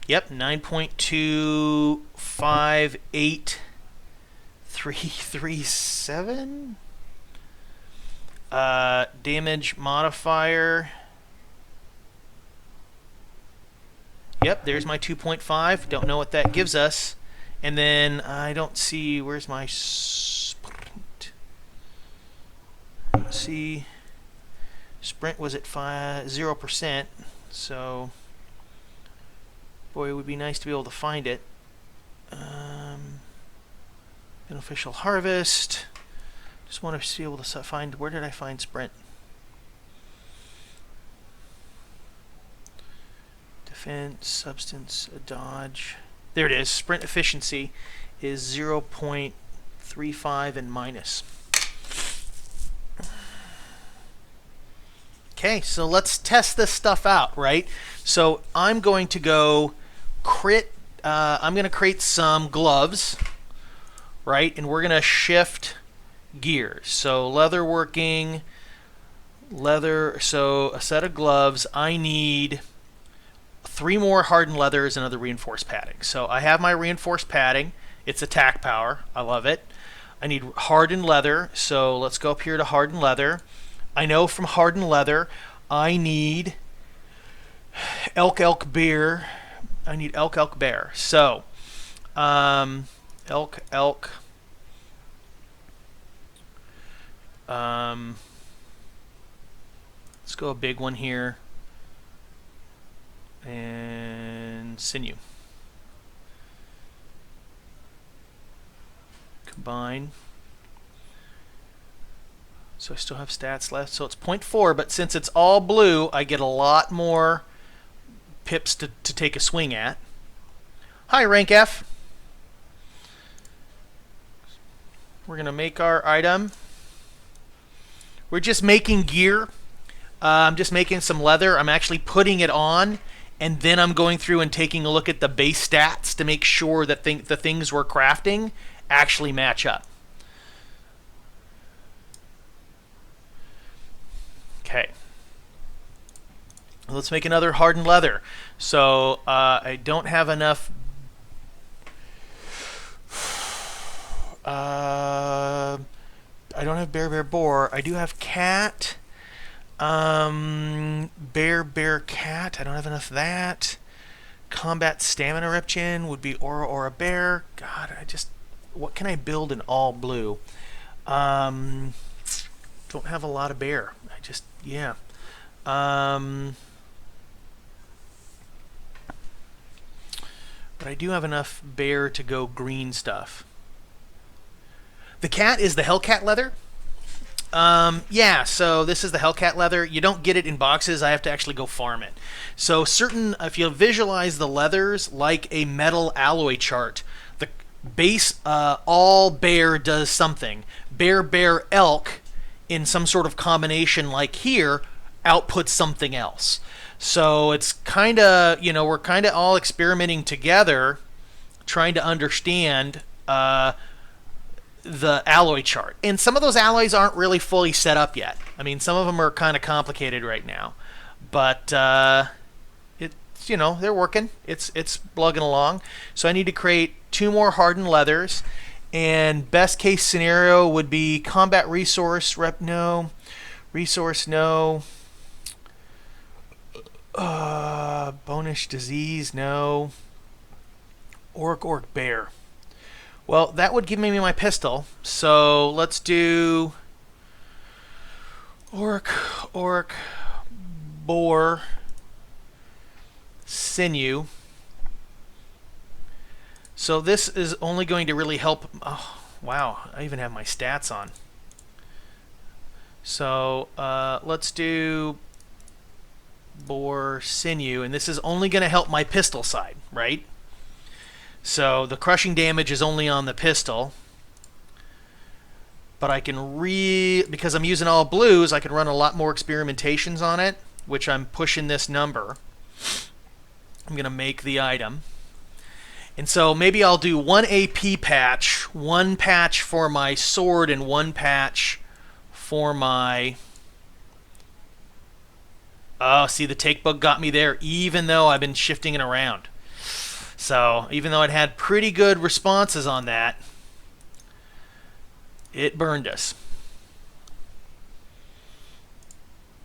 yep, 9.258337. Damage modifier, yep, there's my 2.5. Don't know what that gives us. And then I don't see, where's my sprint? Let's see. Sprint was at 0%, so boy, it would be nice to be able to find it. Beneficial harvest. Just want to be able to find, where did I find sprint? Defense, substance, dodge. There it is. Sprint efficiency is 0.35 and minus. Okay, so let's test this stuff out, right? So I'm going to go I'm going to create some gloves, right? And we're going to shift gears. So leatherworking, leather, so a set of gloves. I need 3 more hardened leathers and another reinforced padding. So I have my reinforced padding. It's attack power. I love it. I need hardened leather. So let's go up here to hardened leather. I know from hardened leather I need elk bear. I need elk bear. So elk. Let's go a big one here. And sinew. combine. So I still have stats left. So it's 0.4, but since it's all blue, I get a lot more pips to take a swing at. Hi, rank F. We're going to make our item. We're just making gear. I'm just making some leather. I'm actually putting it on, and then I'm going through and taking a look at the base stats to make sure that the things we're crafting actually match up. Okay. Let's make another hardened leather. So I don't have enough. I don't have bear, boar. I do have cat. Bear, cat. I don't have enough of that. Combat stamina regen would be aura, bear. God, what can I build in all blue? Don't have a lot of bear. Yeah. But I do have enough bear to go green stuff. The cat is the Hellcat leather. Yeah, so this is the Hellcat leather. You don't get it in boxes. I have to actually go farm it. So if you visualize the leathers like a metal alloy chart, the base all bear does something. Bear, elk in some sort of combination like here outputs something else. So it's kind of, we're kind of all experimenting together trying to understand the alloy chart. And some of those alloys aren't really fully set up yet. I mean, some of them are kind of complicated right now. But they're working. It's plugging along. So I need to create 2 more hardened leathers. And best case scenario would be combat resource, rep no, resource no, bonus disease no, orc bear. Well, that would give me my pistol. So let's do orc, boar, sinew. So this is only going to really help. Oh, wow, I even have my stats on. So let's do boar, sinew, and this is only going to help my pistol side, right? So the crushing damage is only on the pistol. But I can because I'm using all blues, I can run a lot more experimentations on it, which I'm pushing this number. I'm going to make the item. And so maybe I'll do 1 AP patch, 1 patch for my sword, and 1 patch for my... Oh, see, the take bug got me there, even though I've been shifting it around. So, even though it had pretty good responses on that, it burned us.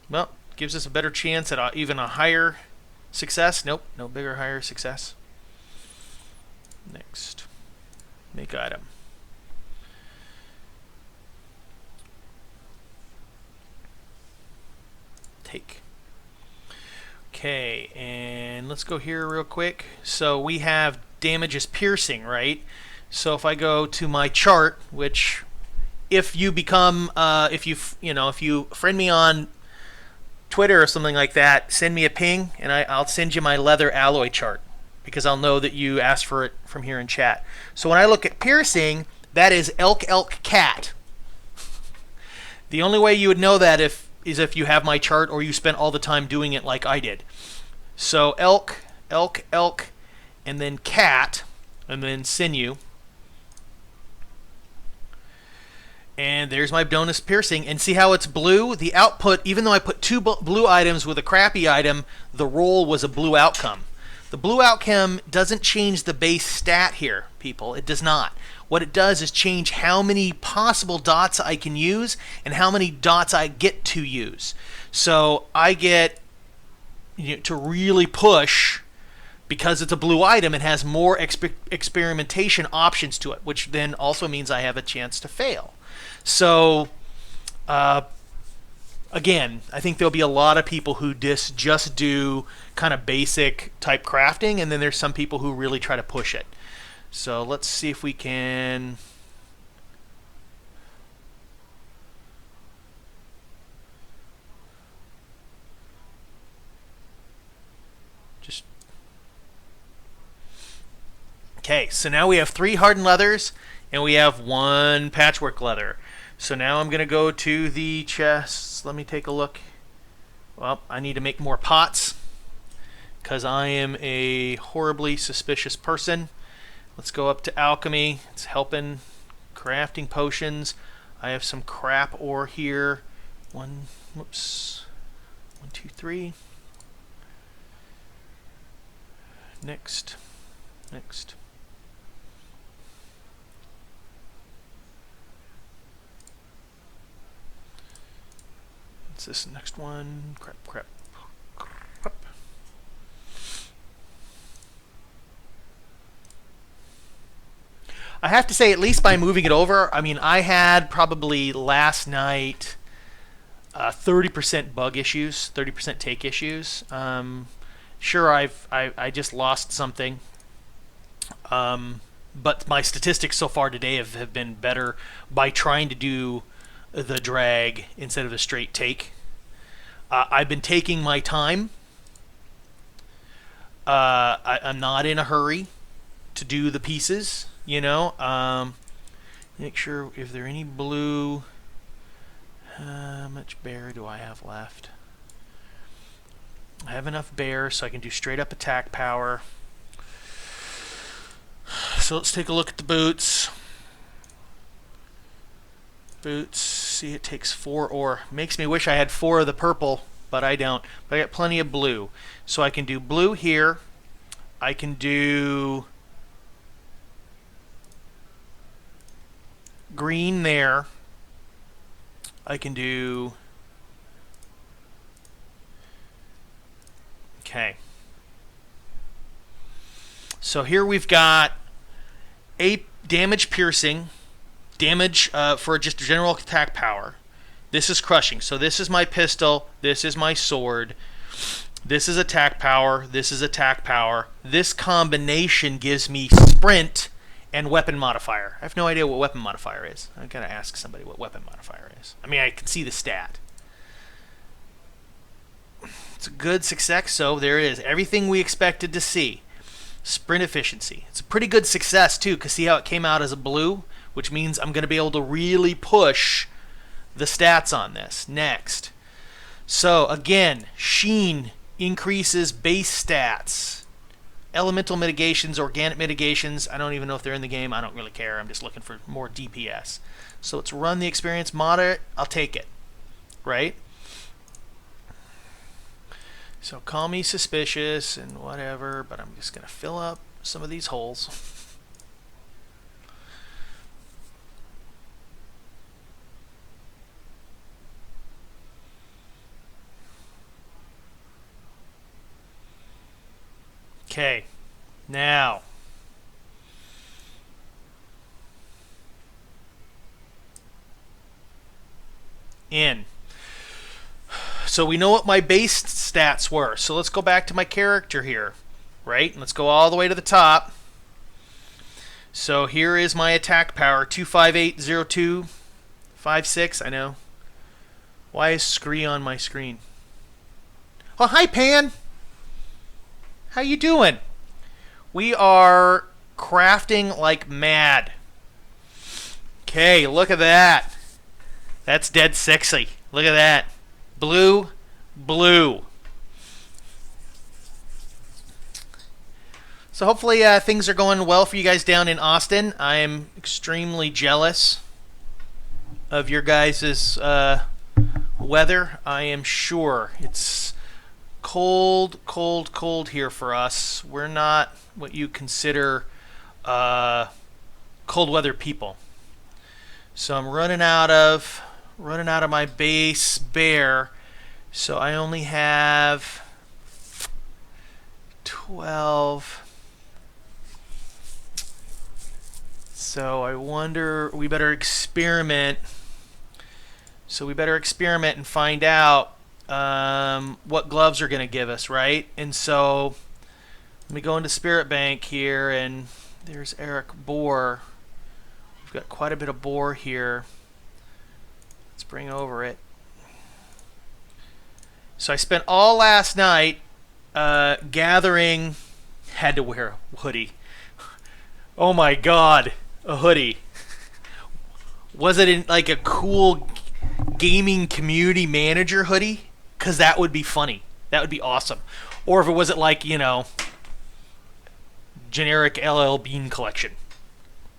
Well, gives us a better chance at even a higher success. Nope, no bigger, higher success. Next, make item. Take. Okay, and let's go here real quick. So we have damage is piercing, right? So if I go to my chart, which if you become, if you friend me on Twitter or something like that, send me a ping, and I'll send you my leather alloy chart, because I'll know that you asked for it from here in chat. So when I look at piercing, that is elk, cat. The only way you would know that is if you have my chart or you spent all the time doing it like I did. So elk, and then cat, and then sinew. And there's my bonus piercing. And see how it's blue? The output, even though I put 2 blue items with a crappy item, the roll was a blue outcome. The blue outcome doesn't change the base stat here, people. It does not. What it does is change how many possible dots I can use and how many dots I get to use. So I get to really push, because it's a blue item, it has more experimentation options to it, which then also means I have a chance to fail. So again, I think there'll be a lot of people who just do kind of basic type crafting, and then there's some people who really try to push it. So let's see if we can Okay, so now we have 3 hardened leathers, and we have 1 patchwork leather. So now I'm going to go to the chests. Let me take a look. Well, I need to make more pots, because I am a horribly suspicious person. Let's go up to alchemy. It's helping crafting potions. I have some crap ore here. 1, 2, 3. Next. What's this next one? Crap. I have to say, at least by moving it over, I mean, I had probably last night 30% bug issues, 30% take issues. Sure, I just lost something, but my statistics so far today have been better by trying to do the drag instead of a straight take. I've been taking my time. I'm not in a hurry to do the pieces. You know, make sure if there are any blue. How much bear do I have left? I have enough bear so I can do straight up attack power. So let's take a look at the boots. Boots, see, it takes 4 ore. Makes me wish I had 4 of the purple, but I don't. But I got plenty of blue. So I can do blue here. I can do green there. I can do... Okay. So here we've got 8 damage piercing, damage for just general attack power. This is crushing. So this is my pistol, this is my sword, this is attack power, this is attack power. This combination gives me sprint and weapon modifier. I have no idea what weapon modifier is. I've got to ask somebody what weapon modifier is. I mean, I can see the stat. It's a good success, so there it is. Everything we expected to see. Sprint efficiency. It's a pretty good success, too, because see how it came out as a blue? Which means I'm going to be able to really push the stats on this. Next. So, again, Sheen increases base stats. Elemental mitigations, organic mitigations. I don't even know if they're in the game. I don't really care. I'm just looking for more DPS. So let's run the experience moderate. I'll take it. Right? So call me suspicious and whatever, but I'm just going to fill up some of these holes. Okay, now in. So we know what my base stats were. So let's go back to my character here, right? And let's go all the way to the top. So here is my attack power, 2580256. I know. Why is Scree on my screen? Oh, hi, Pan. How you doing? We are crafting like mad. Okay, look at that. That's dead sexy. Look at that. Blue, blue. So hopefully things are going well for you guys down in Austin. I am extremely jealous of your guys' weather. I am sure it's cold, cold, cold here for us. We're not what you consider cold weather people. So I'm running out of my base bear. So I only have 12. So I wonder, we better experiment. So we better experiment and find out what gloves are going to give us, right? And so let me go into Spirit Bank here, and there's Eric Boar. We've got quite a bit of boar here. Let's bring over it. So I spent all last night gathering. Had to wear a hoodie. Oh my god, a hoodie. Was it in like a cool gaming community manager hoodie? Because that would be funny. That would be awesome. Or if it was it like, generic LL Bean collection.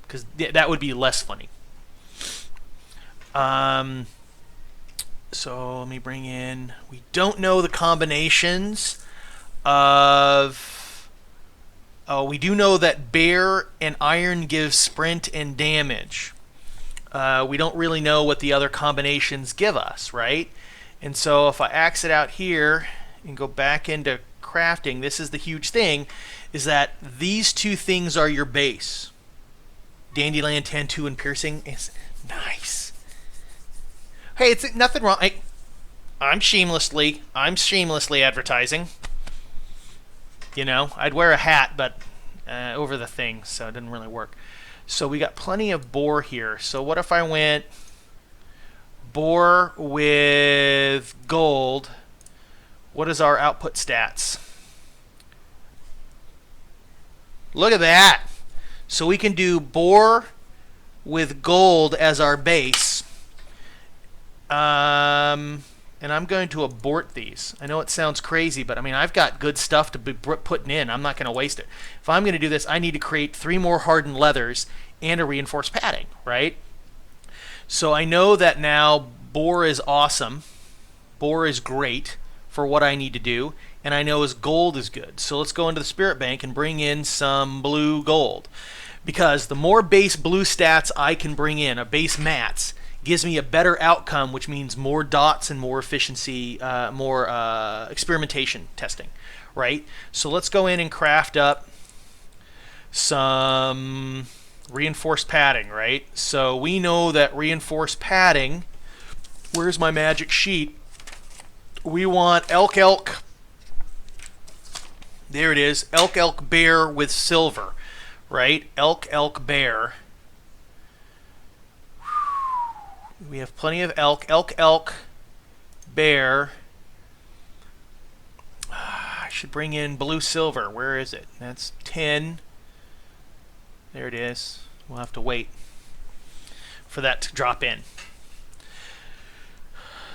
Because that would be less funny. So let me bring in... We don't know the combinations of... Oh, we do know that Bear and Iron give sprint and damage. We don't really know what the other combinations give us, right? And so if I axe it out here and go back into crafting, this is the huge thing, is that these two things are your base. Dandelion, Tantu, and Piercing is nice. Hey, it's nothing wrong. I'm shamelessly advertising. I'd wear a hat, but over the thing, so it didn't really work. So we got plenty of boar here. So what if I went boar with gold? What is our output stats? Look at that. So we can do boar with gold as our base. And I'm going to abort these. I know it sounds crazy, but I mean, I've got good stuff to be putting in. I'm not going to waste it. If I'm going to do this, I need to create 3 more hardened leathers and a reinforced padding, right? So I know that now boar is awesome. Boar is great for what I need to do. And I know his gold is good. So let's go into the spirit bank and bring in some blue gold. Because the more base blue stats I can bring in, a base mats, gives me a better outcome, which means more dots and more efficiency, more experimentation testing, right? So let's go in and craft up some reinforced padding, right? So we know that reinforced padding, where's my magic sheet? We want elk. There it is, elk bear with silver, right? Elk bear. We have plenty of elk, bear. I should bring in blue silver. Where is it? That's 10. There it is. We'll have to wait for that to drop in.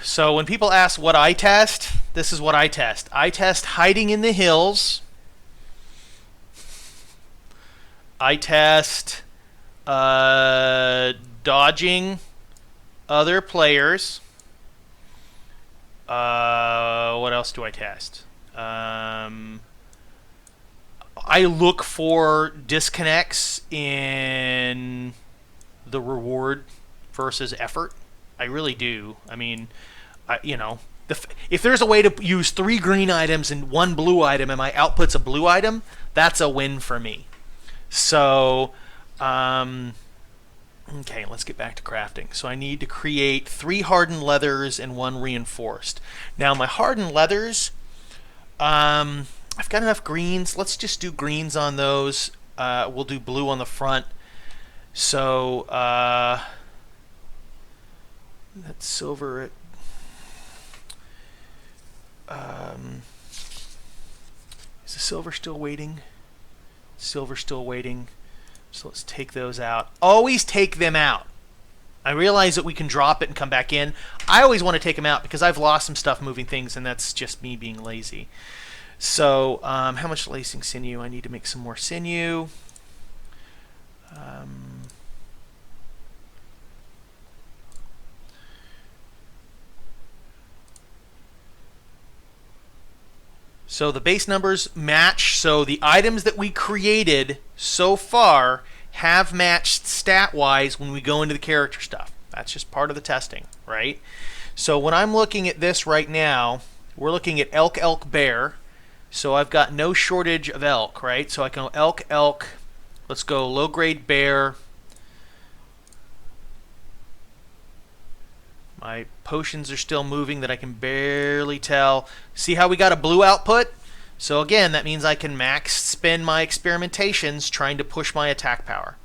So when people ask what I test, this is what I test. I test hiding in the hills. I test dodging other players. What else do I test? I look for disconnects in the reward versus effort. I really do. I mean, if there's a way to use 3 green items and 1 blue item and my output's a blue item, that's a win for me. So, okay, let's get back to crafting. So I need to create 3 hardened leathers and 1 reinforced. Now my hardened leathers, I've got enough greens. Let's just do greens on those. We'll do blue on the front. So that's silver. Is the silver still waiting? Silver still waiting. So let's take those out. Always take them out. I realize that we can drop it and come back in. I always want to take them out because I've lost some stuff moving things, and that's just me being lazy. So how much lacing sinew? I need to make some more sinew. So the base numbers match. So the items that we created so far have matched stat-wise when we go into the character stuff. That's just part of the testing, right? So when I'm looking at this right now, we're looking at elk, bear. So I've got no shortage of elk, right? So I can go elk. Let's go low-grade bear. My potions are still moving that I can barely tell. See how we got a blue output? So again, that means I can max spend my experimentations trying to push my attack power.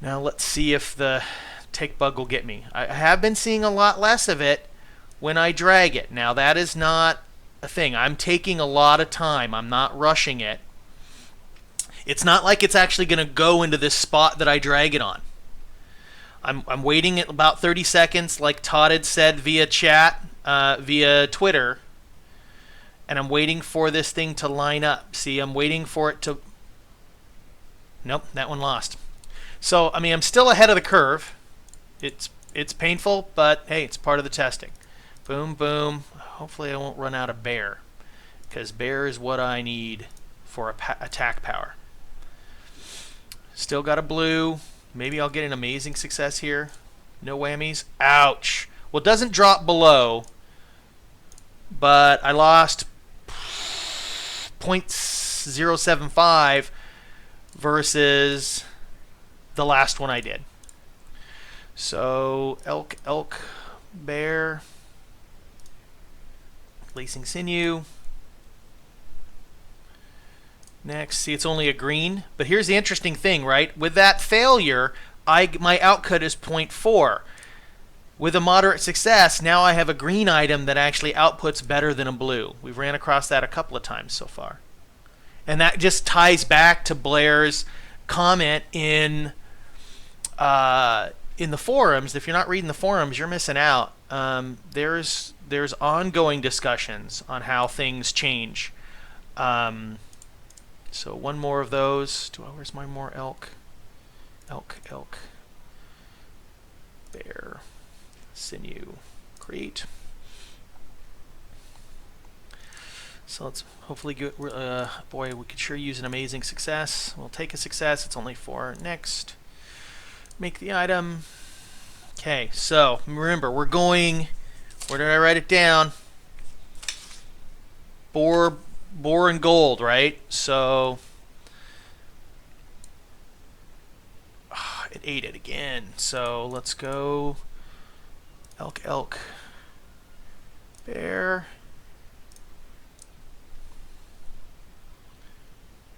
Now let's see if the tick bug will get me. I have been seeing a lot less of it when I drag it. Now that is not a thing. I'm taking a lot of time. I'm not rushing it. It's not like it's actually going to go into this spot that I drag it on. I'm waiting at about 30 seconds, like Todd had said via chat, via Twitter, and I'm waiting for this thing to line up. See, I'm waiting for it to... Nope, that one lost. So, I mean, I'm still ahead of the curve. It's painful, but hey, it's part of the testing. Boom, boom. Hopefully I won't run out of bear, because bear is what I need for attack power. Still got a blue. Maybe I'll get an amazing success here. No whammies. Ouch. Well, it doesn't drop below, but I lost 0.075 versus the last one I did. So elk, elk, bear, lacing sinew. Next, see, it's only a green, but here's the interesting thing, right? With that failure, my output is 0.4. With a moderate success, now I have a green item that actually outputs better than a blue. We've ran across that a couple of times so far. And that just ties back to Blair's comment in the forums. If you're not reading the forums, you're missing out. There's ongoing discussions on how things change. So one more of those. Where's my more elk? Elk, elk. Bear. Sinew. Great. So let's hopefully get... boy, we could sure use an amazing success. We'll take a success. It's only 4. Next. Make the item. Okay, so remember, we're going... Where did I write it down? Boar and gold, right? So it ate it again. So let's go elk, elk, bear.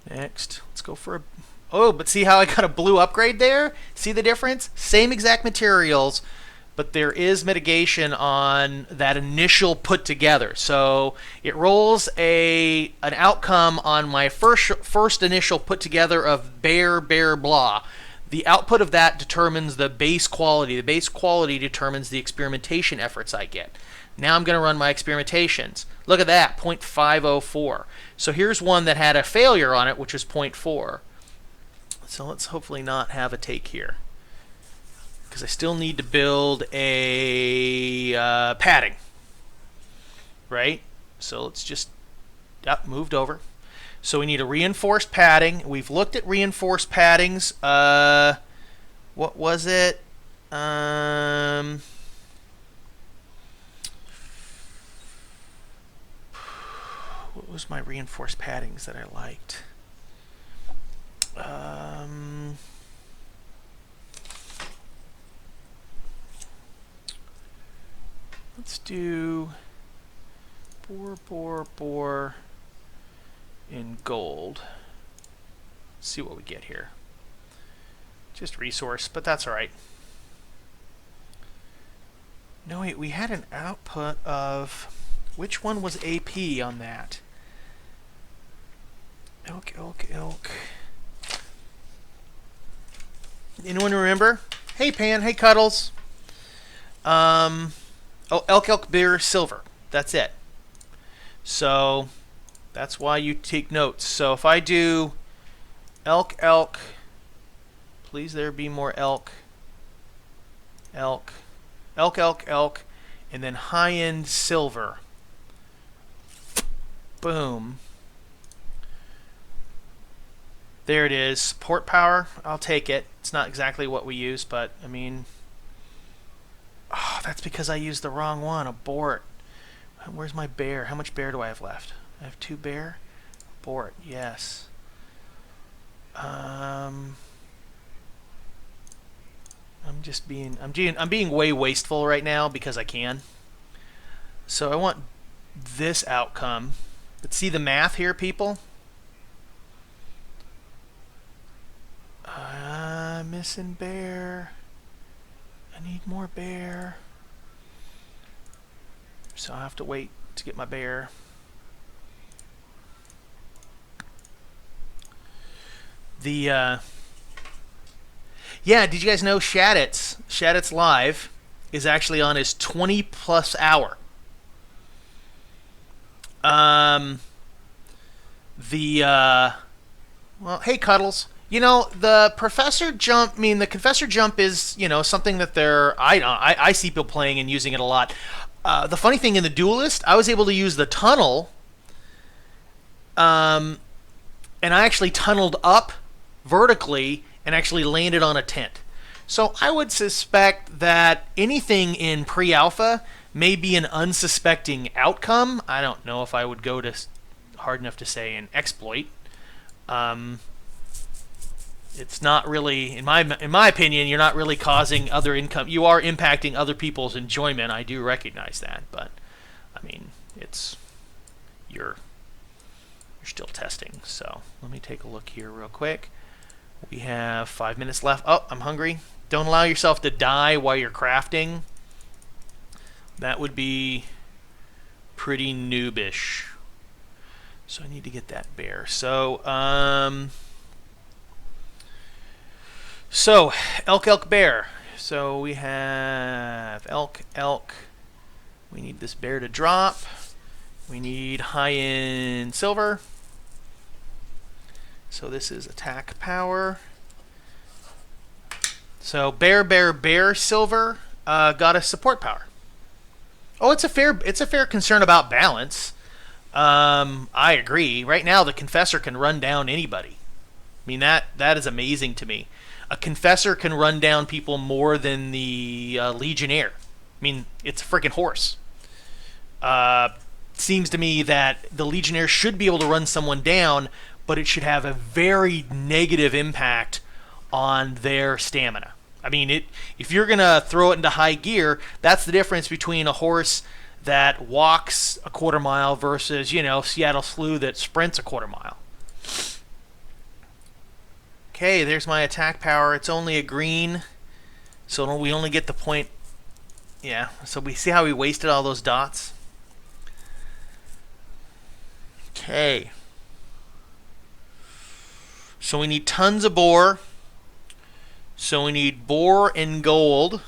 Next, let's go for a... Oh, but see how I got a blue upgrade there? See the difference? Same exact materials, but there is mitigation on that initial put together. So it rolls an outcome on my first initial put together of bear, bear, blah. The output of that determines the base quality. The base quality determines the experimentation efforts I get. Now I'm going to run my experimentations. Look at that, 0.504. So here's one that had a failure on it, which is 0.4. So let's hopefully not have a take here, because I still need to build a padding, right? So let's just, moved over. So we need a reinforced padding. We've looked at reinforced paddings. What was it? What was my reinforced paddings that I liked? Let's do boar in gold. Let's see what we get here. Just resource, but that's all right. No, wait, we had an output of... Which one was AP on that? Elk, elk, elk. Anyone remember? Hey, Pan. Hey, Cuddles. Oh, elk, elk, bear, silver. That's it. So that's why you take notes. So if I do elk, elk, please there be more elk, elk, elk, elk, elk, and then high-end silver. Boom. There it is. Support power, I'll take it. It's not exactly what we use, but I mean, oh, that's because I used the wrong one. Abort. Where's my bear? How much bear do I have left? I have 2 bear. Abort. Yes. I'm being way wasteful right now because I can. So I want this outcome. But see the math here, people? Missing bear. I need more bear. So I'll have to wait to get my bear. The yeah, did you guys know Shadit's Live is actually on his 20+ hour? Well, hey Cuddles. You know, the Professor Jump, the Confessor Jump is, something that I see people playing and using it a lot. The funny thing in the Duelist, I was able to use the tunnel, and I actually tunneled up vertically and actually landed on a tent. So I would suspect that anything in pre-alpha may be an unsuspecting outcome. I don't know if I would go to hard enough to say an exploit. It's not really, in my opinion, you're not really causing other income. You are impacting other people's enjoyment. I do recognize that, but I mean, you're still testing. So let me take a look here real quick. We have 5 minutes left. Oh, I'm hungry. Don't allow yourself to die while you're crafting. That would be pretty noobish. So I need to get that bear. So elk, bear. So we have elk. We need this bear to drop. We need high-end silver. So this is attack power. So bear, silver got a support power. Oh, it's a fair concern about balance. I agree. Right now, the Confessor can run down anybody. I mean, that is amazing to me. A Confessor can run down people more than the Legionnaire. I mean, it's a freaking horse. Seems to me that the Legionnaire should be able to run someone down, but it should have a very negative impact on their stamina. I mean, if you're going to throw it into high gear, that's the difference between a horse that walks a quarter mile versus, Seattle Slew that sprints a quarter mile. Okay, there's my attack power. It's only a green, so we only get the point. Yeah, so we see how we wasted all those dots. Okay. So we need tons of boar. So we need boar and gold.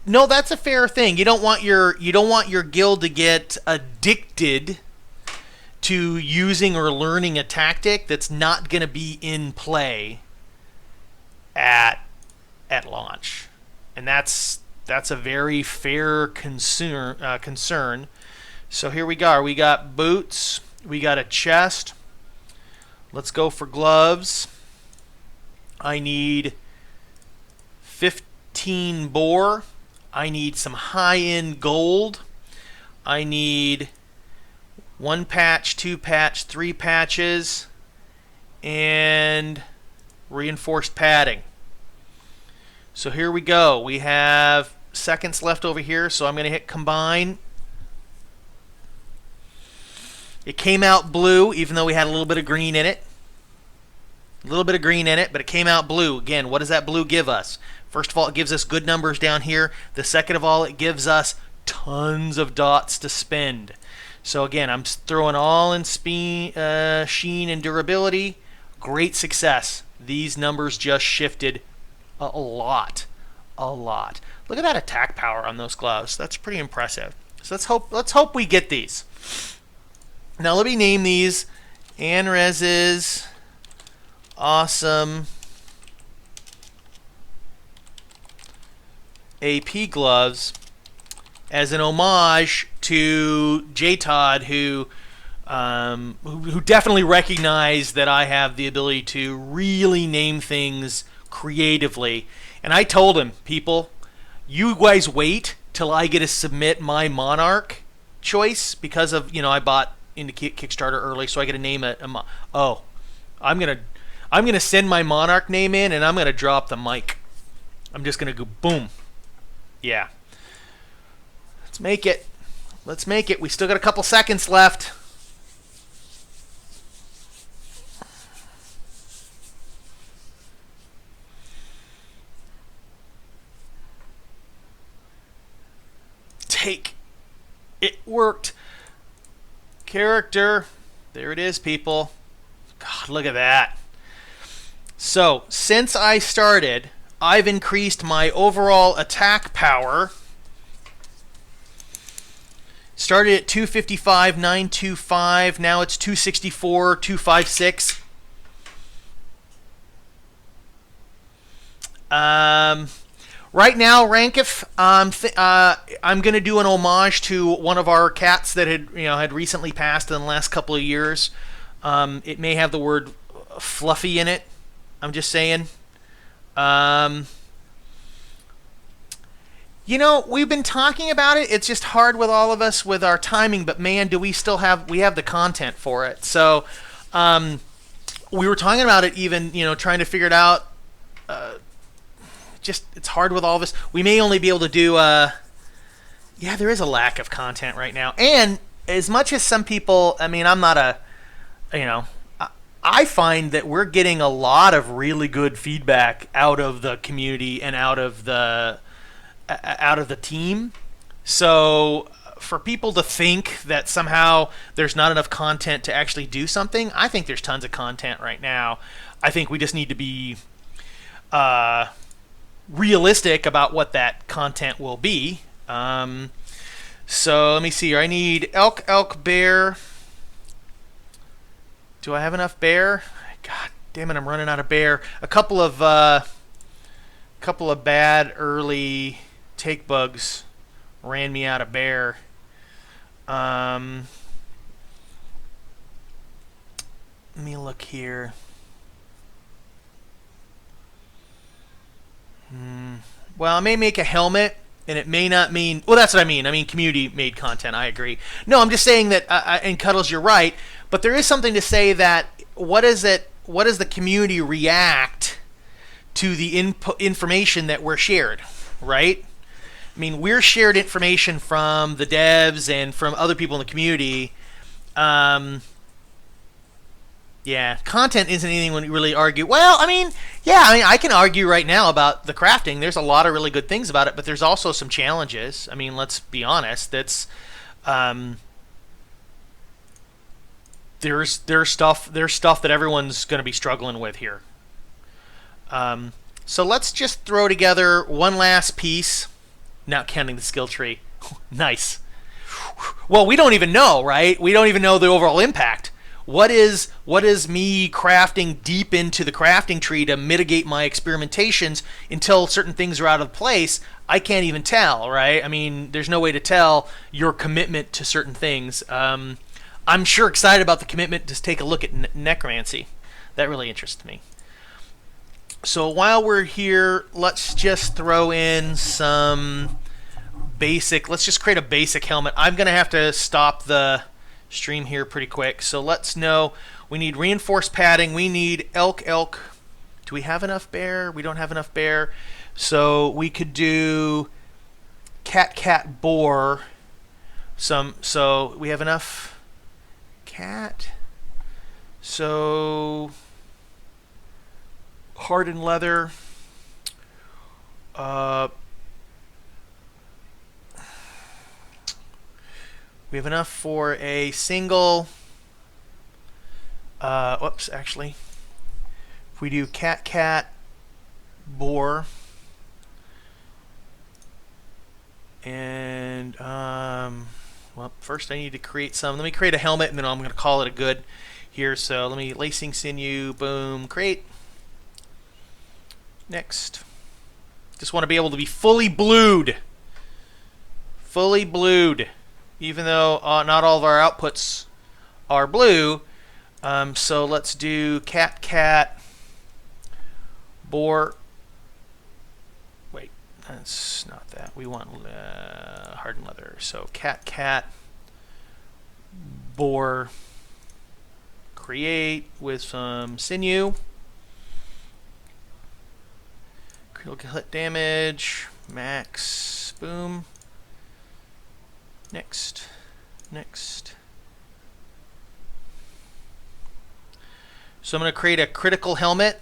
No, that's a fair thing. You don't want your guild to get addicted to using or learning a tactic that's not going to be in play at launch. And that's a very fair concern. So here we go. We got boots. We got a chest. Let's go for gloves. I need 15 boar. I need some high-end gold. I need 1 patch, 2 patch, 3 patches, and reinforced padding. So here we go. We have seconds left over here, so I'm going to hit combine. It came out blue, even though we had a little bit of green in it. A little bit of green in it, but it came out blue. Again, what does that blue give us? First of all, it gives us good numbers down here. The second of all, it gives us tons of dots to spend. So again, I'm throwing all in sheen and durability. Great success. These numbers just shifted a lot. Look at that attack power on those gloves. That's pretty impressive. So let's hope we get these. Now let me name these Anhrez's awesome AP gloves as an homage to J-Todd, who definitely recognized that I have the ability to really name things creatively. And I told him, people, you guys wait till I get to submit my Monarch choice because of, I bought into Kickstarter early, so I get to name it. I'm gonna send my Monarch name in, and I'm gonna drop the mic. I'm just gonna go boom. Yeah. Let's make it. We still got a couple seconds left. Take. It worked. Character. There it is, people. God, look at that. So, since I started, I've increased my overall attack power. Started at 255, 925. Now it's 264, 256. Right now, Rankif, I'm going to do an homage to one of our cats that had recently passed in the last couple of years. It may have the word fluffy in it. I'm just saying. We've been talking about it. It's just hard with all of us with our timing, but man, do we still have the content for it. So, we were talking about it even, trying to figure it out. Just it's hard with all of us. We may only be able to do there is a lack of content right now. And as much as some people, I'm not I find that we're getting a lot of really good feedback out of the community and out of the team. So for people to think that somehow there's not enough content to actually do something, I think there's tons of content right now. I think we just need to be realistic about what that content will be. So let me see here. I need elk, bear. Do I have enough bear? God damn it, I'm running out of bear. A couple of bad early take bugs ran me out of bear. Let me look here. Well, I may make a helmet, and it may not mean... Well, that's what I mean. I mean, community-made content. I agree. No, I'm just saying that... and Cuddles, you're right. But there is something to say that... What does the community react to the information that we're shared, right? I mean, we're shared information from the devs and from other people in the community. Content isn't anything when you really argue. Well, I can argue right now about the crafting. There's a lot of really good things about it, but there's also some challenges. I mean, let's be honest. That's there's stuff that everyone's going to be struggling with here. So let's just throw together one last piece. Not counting the skill tree. Nice. Well, we don't even know, right? We don't even know the overall impact. What is me crafting deep into the crafting tree to mitigate my experimentations until certain things are out of place? I can't even tell, right? I mean, there's no way to tell your commitment to certain things. I'm sure excited about the commitment to take a look at necromancy. That really interests me. So while we're here, let's just throw in some basic... Let's just create a basic helmet. I'm going to have to stop the stream here pretty quick. So let's know we need reinforced padding. We need elk. Do we have enough bear? We don't have enough bear. So we could do cat, boar. So we have enough cat. So... hardened leather. We have enough for a single. Whoops, actually. If we do cat, boar, and well, first I need to create some. Let me create a helmet, and then I'm going to call it a good here. So let me lacing sinew, boom, create. Next. Just want to be able to be fully blued. Fully blued. Even though not all of our outputs are blue. So let's do cat, boar. Wait, that's not that. We want hardened leather. So cat, boar. Create with some sinew. Critical hit damage, max, boom. Next. So I'm going to create a critical helmet.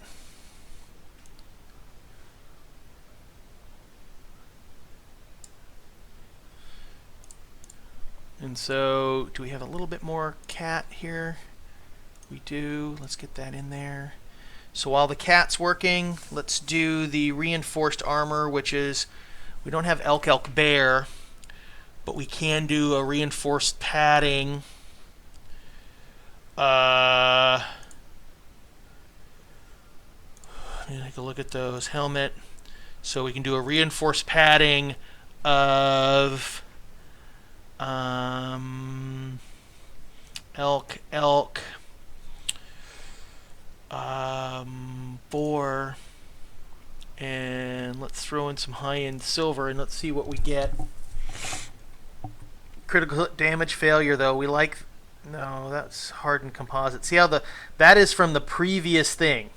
And so, do we have a little bit more cat here? We do. Let's get that in there. So while the cat's working, let's do the reinforced armor, which is, we don't have elk bear, but we can do a reinforced padding. Take a look at those. Helmet. So we can do a reinforced padding of elk, boar, and let's throw in some high-end silver and let's see what we get. Critical damage failure, though. We like... No, that's hardened composite. See how that is from the previous thing.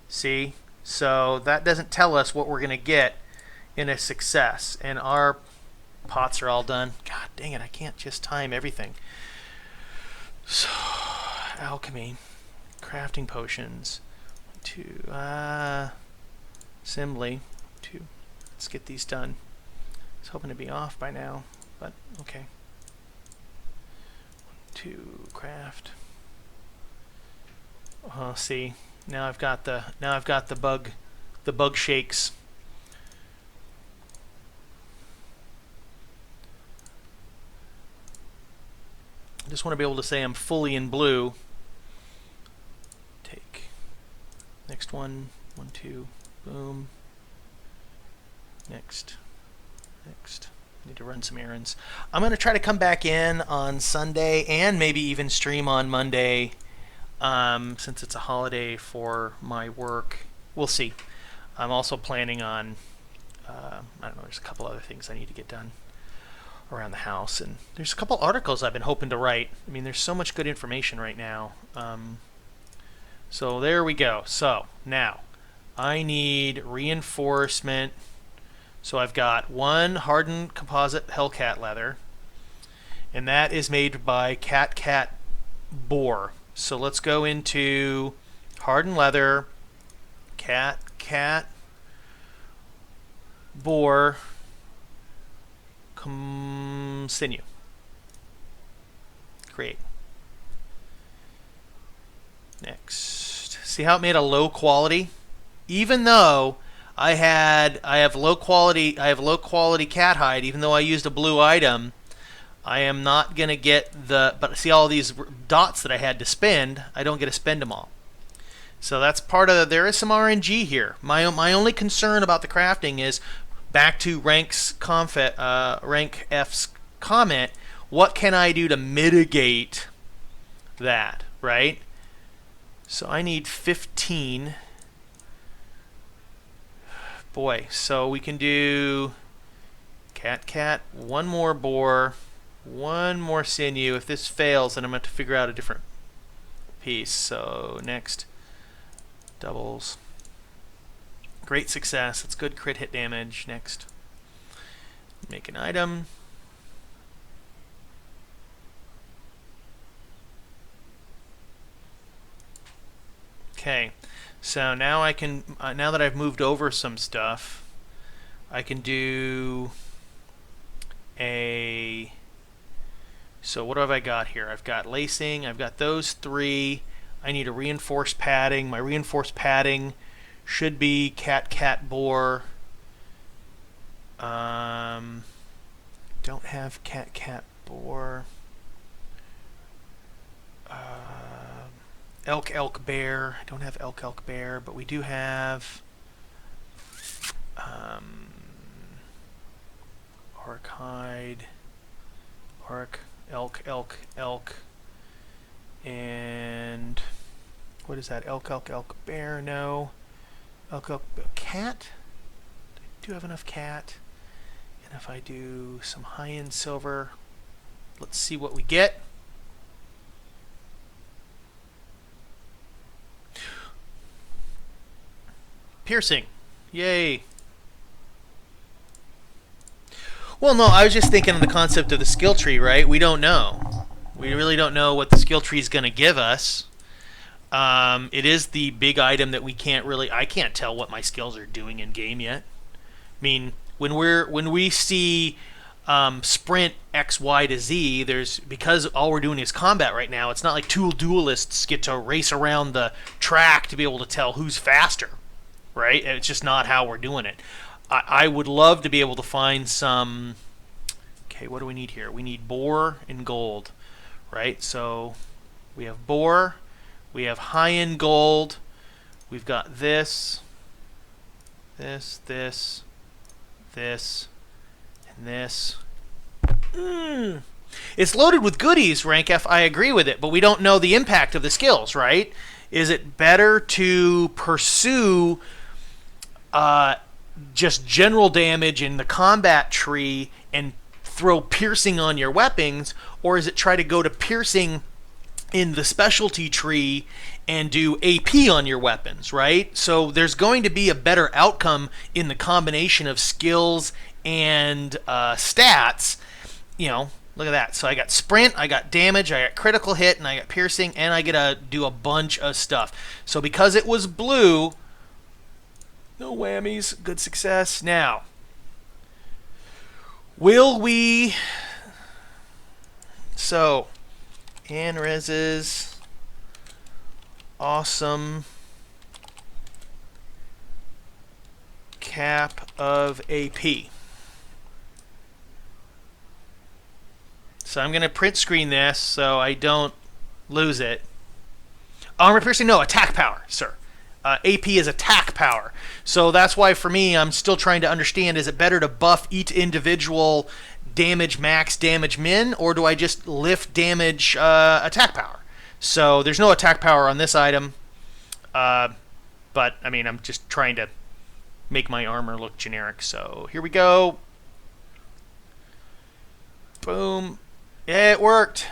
See? So that doesn't tell us what we're going to get in a success. And our pots are all done. God dang it, I can't just time everything. So, alchemy. Crafting potions. 2. Assembly. 2. Let's get these done. I was hoping to be off by now, but okay. 2. Craft. See, now I've got the bug shakes. I just want to be able to say I'm fully in blue. Take next one, 1, 2, boom. Next. Need to run some errands. I'm going to try to come back in on Sunday and maybe even stream on Monday, since it's a holiday for my work. We'll see. I'm also planning on, I don't know, there's a couple other things I need to get done around the house. And there's a couple articles I've been hoping to write. I mean, there's so much good information right now. So there we go. So now I need reinforcement. So I've got 1 hardened composite Hellcat leather, and that is made by Cat Boar. So let's go into hardened leather, Cat Boar, sinew. Create. Next. See how it made a low quality? Even though I have low quality cat hide, even though I used a blue item, I am not gonna get but see all these dots that I had to spend, I don't get to spend them all. So that's part of there is some RNG here. My only concern about the crafting is back to Rank F's comment, what can I do to mitigate that, right? So I need 15. Boy, so we can do cat, 1 more boar, 1 more sinew. If this fails, then I'm going to have to figure out a different piece. So next, doubles. Great success. That's good crit hit damage. Next, make an item. Okay. So now I can, now that I've moved over some stuff, I can do so what have I got here? I've got lacing, I've got those 3. I need a reinforced padding. My reinforced padding should be cat boar. Don't have cat boar. Elk bear. I don't have elk bear, but we do have orc hide, elk, and what is that? Elk bear? No. Elk cat. I do have enough cat, and if I do some high-end silver, let's see what we get. Piercing. Yay. Well, no, I was just thinking of the concept of the skill tree, right? We don't know. We really don't know what the skill tree is going to give us. It is the big item that we can't really... I can't tell what my skills are doing in game yet. I mean, when we see sprint X, Y to Z. Because all we're doing is combat right now. It's not like two duelists get to race around the track to be able to tell who's faster, right? It's just not how we're doing it. I would love to be able to find some. Okay, what do we need here? We need boar and gold, right? So we have boar, we have high-end gold, we've got this, this, and this. It's loaded with goodies, Rank F. I agree with it, but we don't know the impact of the skills, right? Is it better to pursue just general damage in the combat tree and throw piercing on your weapons, or is it try to go to piercing in the specialty tree and do AP on your weapons, right? So there's going to be a better outcome in the combination of skills and stats. You know, look at that. So I got sprint, I got damage, I got critical hit, and I got piercing, and I get to do a bunch of stuff. So because it was blue, no whammies, good success. Now, will we... So, Anhrez's awesome cap of AP. So I'm going to print screen this so I don't lose it. Armor piercing, no, attack power, sir. AP is attack power. So that's why for me, I'm still trying to understand, is it better to buff each individual damage max, damage min, or do I just lift damage attack power? So there's no attack power on this item, but I mean, I'm just trying to make my armor look generic. So here we go. Boom. Yeah, it worked.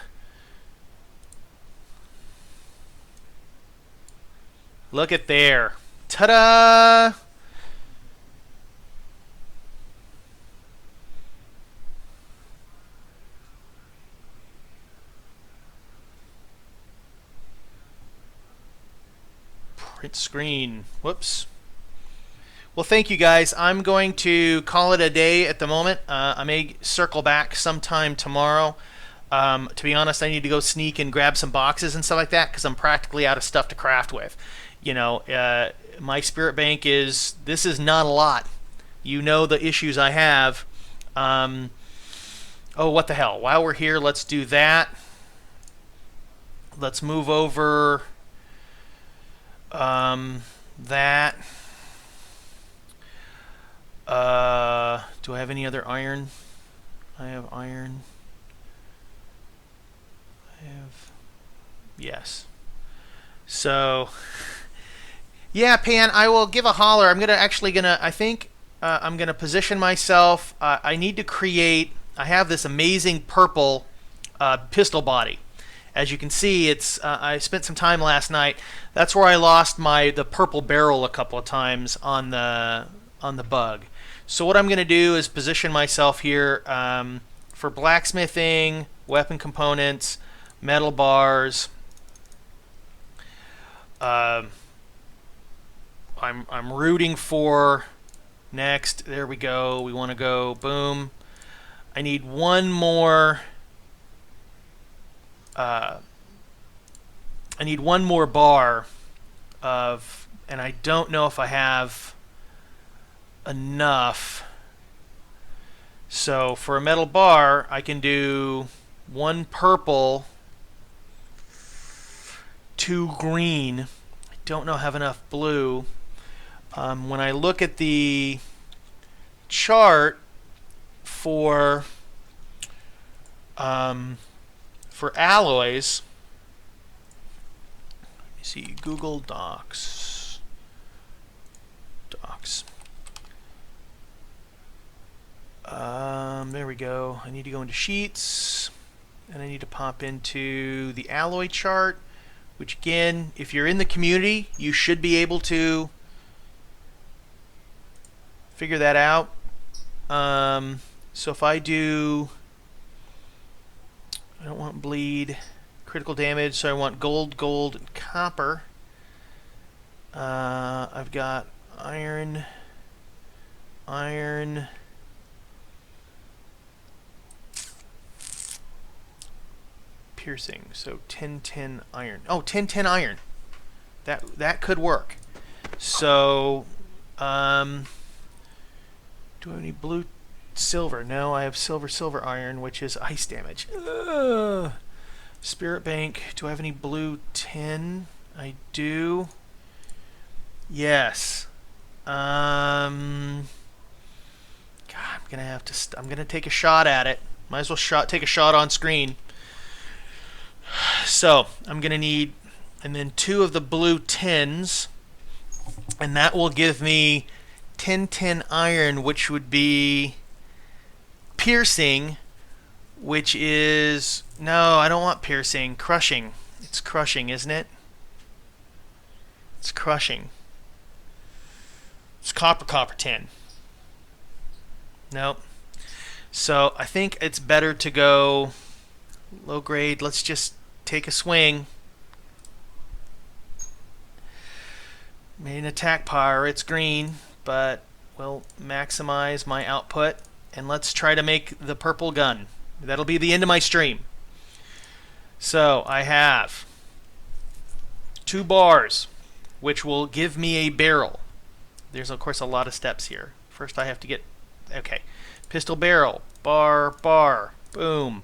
Look at there. Ta-da! Print screen. Whoops. Well, thank you guys. I'm going to call it a day at the moment. I may circle back sometime tomorrow. To be honest, I need to go sneak and grab some boxes and stuff like that because I'm practically out of stuff to craft with. You know, my spirit bank this is not a lot. You know the issues I have. Oh, what the hell. While we're here, let's do that. Let's move over that. Do I have any other iron? I have iron. Yes. So, yeah, Pan, I will give a holler. I'm I think I'm gonna position myself. I need to create. I have this amazing purple pistol body. As you can see, I spent some time last night. That's where I lost the purple barrel a couple of times on the bug. So what I'm gonna do is position myself here for blacksmithing, weapon components, metal bars. I'm rooting for next. There we go. We want to go boom. I need one more. I need one more bar of, and I don't know if I have enough. So for a metal bar, I can do one purple, two green. I don't know have enough blue. When I look at the chart for alloys, let me see, Google Docs. There we go. I need to go into Sheets, and I need to pop into the alloy chart, which again, if you're in the community, you should be able to figure that out. So if I do, I don't want bleed, critical damage, so I want gold, and copper. I've got iron, piercing. So 10-10 iron. Oh, 10-10 iron. That could work. So, do I have any blue silver? No, I have silver iron, which is ice damage. Spirit Bank. Do I have any blue tin? I do. Yes. God, I'm gonna have to. I'm gonna take a shot at it. Might as well take a shot on screen. So I'm gonna need, and then 2 of the blue tins, and that will give me 10-10 iron, which would be piercing, which is, no, I don't want piercing. Crushing. It's crushing, isn't it? It's crushing. It's copper tin. Nope. So I think it's better to go low grade. Let's just take a swing. Made an attack power. It's green, but we'll maximize my output. And let's try to make the purple gun. That'll be the end of my stream. So I have 2 bars, which will give me a barrel. There's, of course, a lot of steps here. First I have to get, okay, pistol barrel, bar, boom.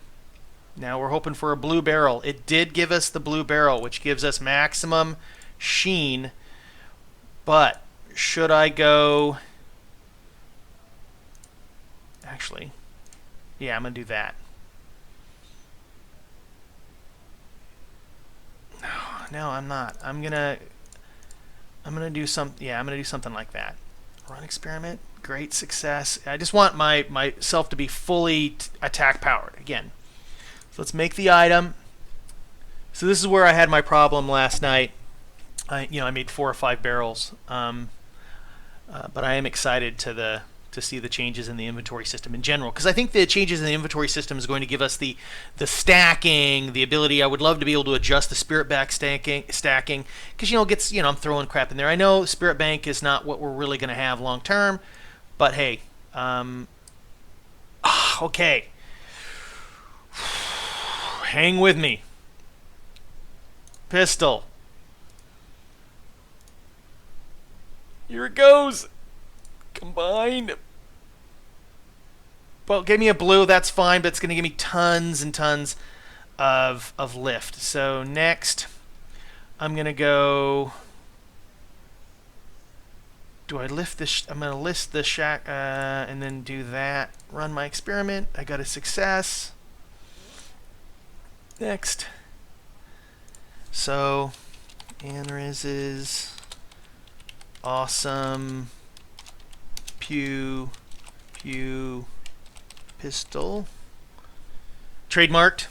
Now we're hoping for a blue barrel. It did give us the blue barrel, which gives us maximum sheen. But should I go, actually, yeah, I'm going to do that. No, I'm not. I'm gonna do something like that. Run experiment, great success. I just want myself to be fully attack powered again. So let's make the item. So this is where I had my problem last night. I made 4 or 5 barrels, but I am excited to see the changes in the inventory system in general, because I think the changes in the inventory system is going to give us the stacking, the ability. I would love to be able to adjust the spirit bank stacking, because I'm throwing crap in there. I know spirit bank is not what we're really going to have long term, but hey, okay, hang with me. Pistol. Here it goes. Combined. Well, give me a blue, that's fine, but it's going to give me tons and tons of lift. So next, I'm going to go, do I lift this? I'm going to list the shack and then do that. Run my experiment. I got a success. Next. So, Anhrez is awesome. Pew, pistol. Trademarked.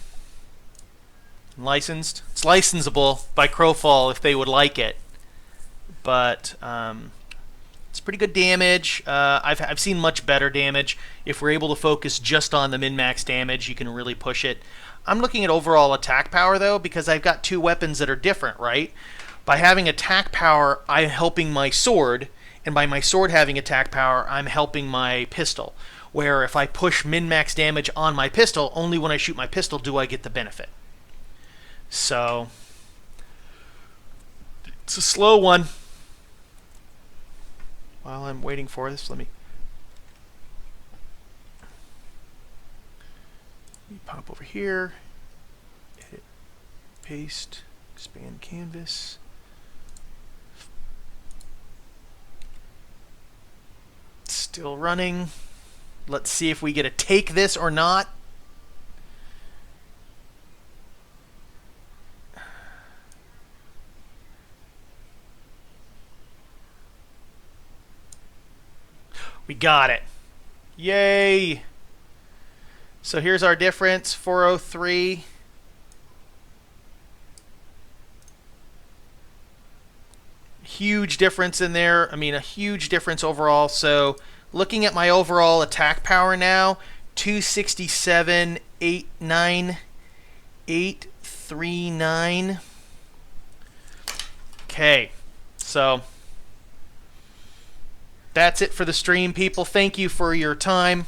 Licensed. It's licensable by Crowfall if they would like it. But it's pretty good damage. I've seen much better damage. If we're able to focus just on the min-max damage, you can really push it. I'm looking at overall attack power, though, because I've got 2 weapons that are different, right? By having attack power, I'm helping my sword, and by my sword having attack power, I'm helping my pistol. Where if I push min-max damage on my pistol, only when I shoot my pistol do I get the benefit. So, it's a slow one. While I'm waiting for this, let me pop over here, edit, paste, expand canvas. Still running. Let's see if we get to take this or not. We got it. Yay! So here's our difference, 403. Huge difference in there. I mean, a huge difference overall. So looking at my overall attack power now, 267, 839. Okay, so that's it for the stream, people. Thank you for your time.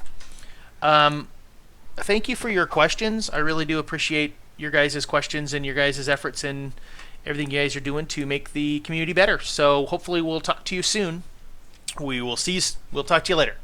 Thank you for your questions. I really do appreciate your guys' questions and your guys' efforts and everything you guys are doing to make the community better. So hopefully we'll talk to you soon. We'll talk to you later.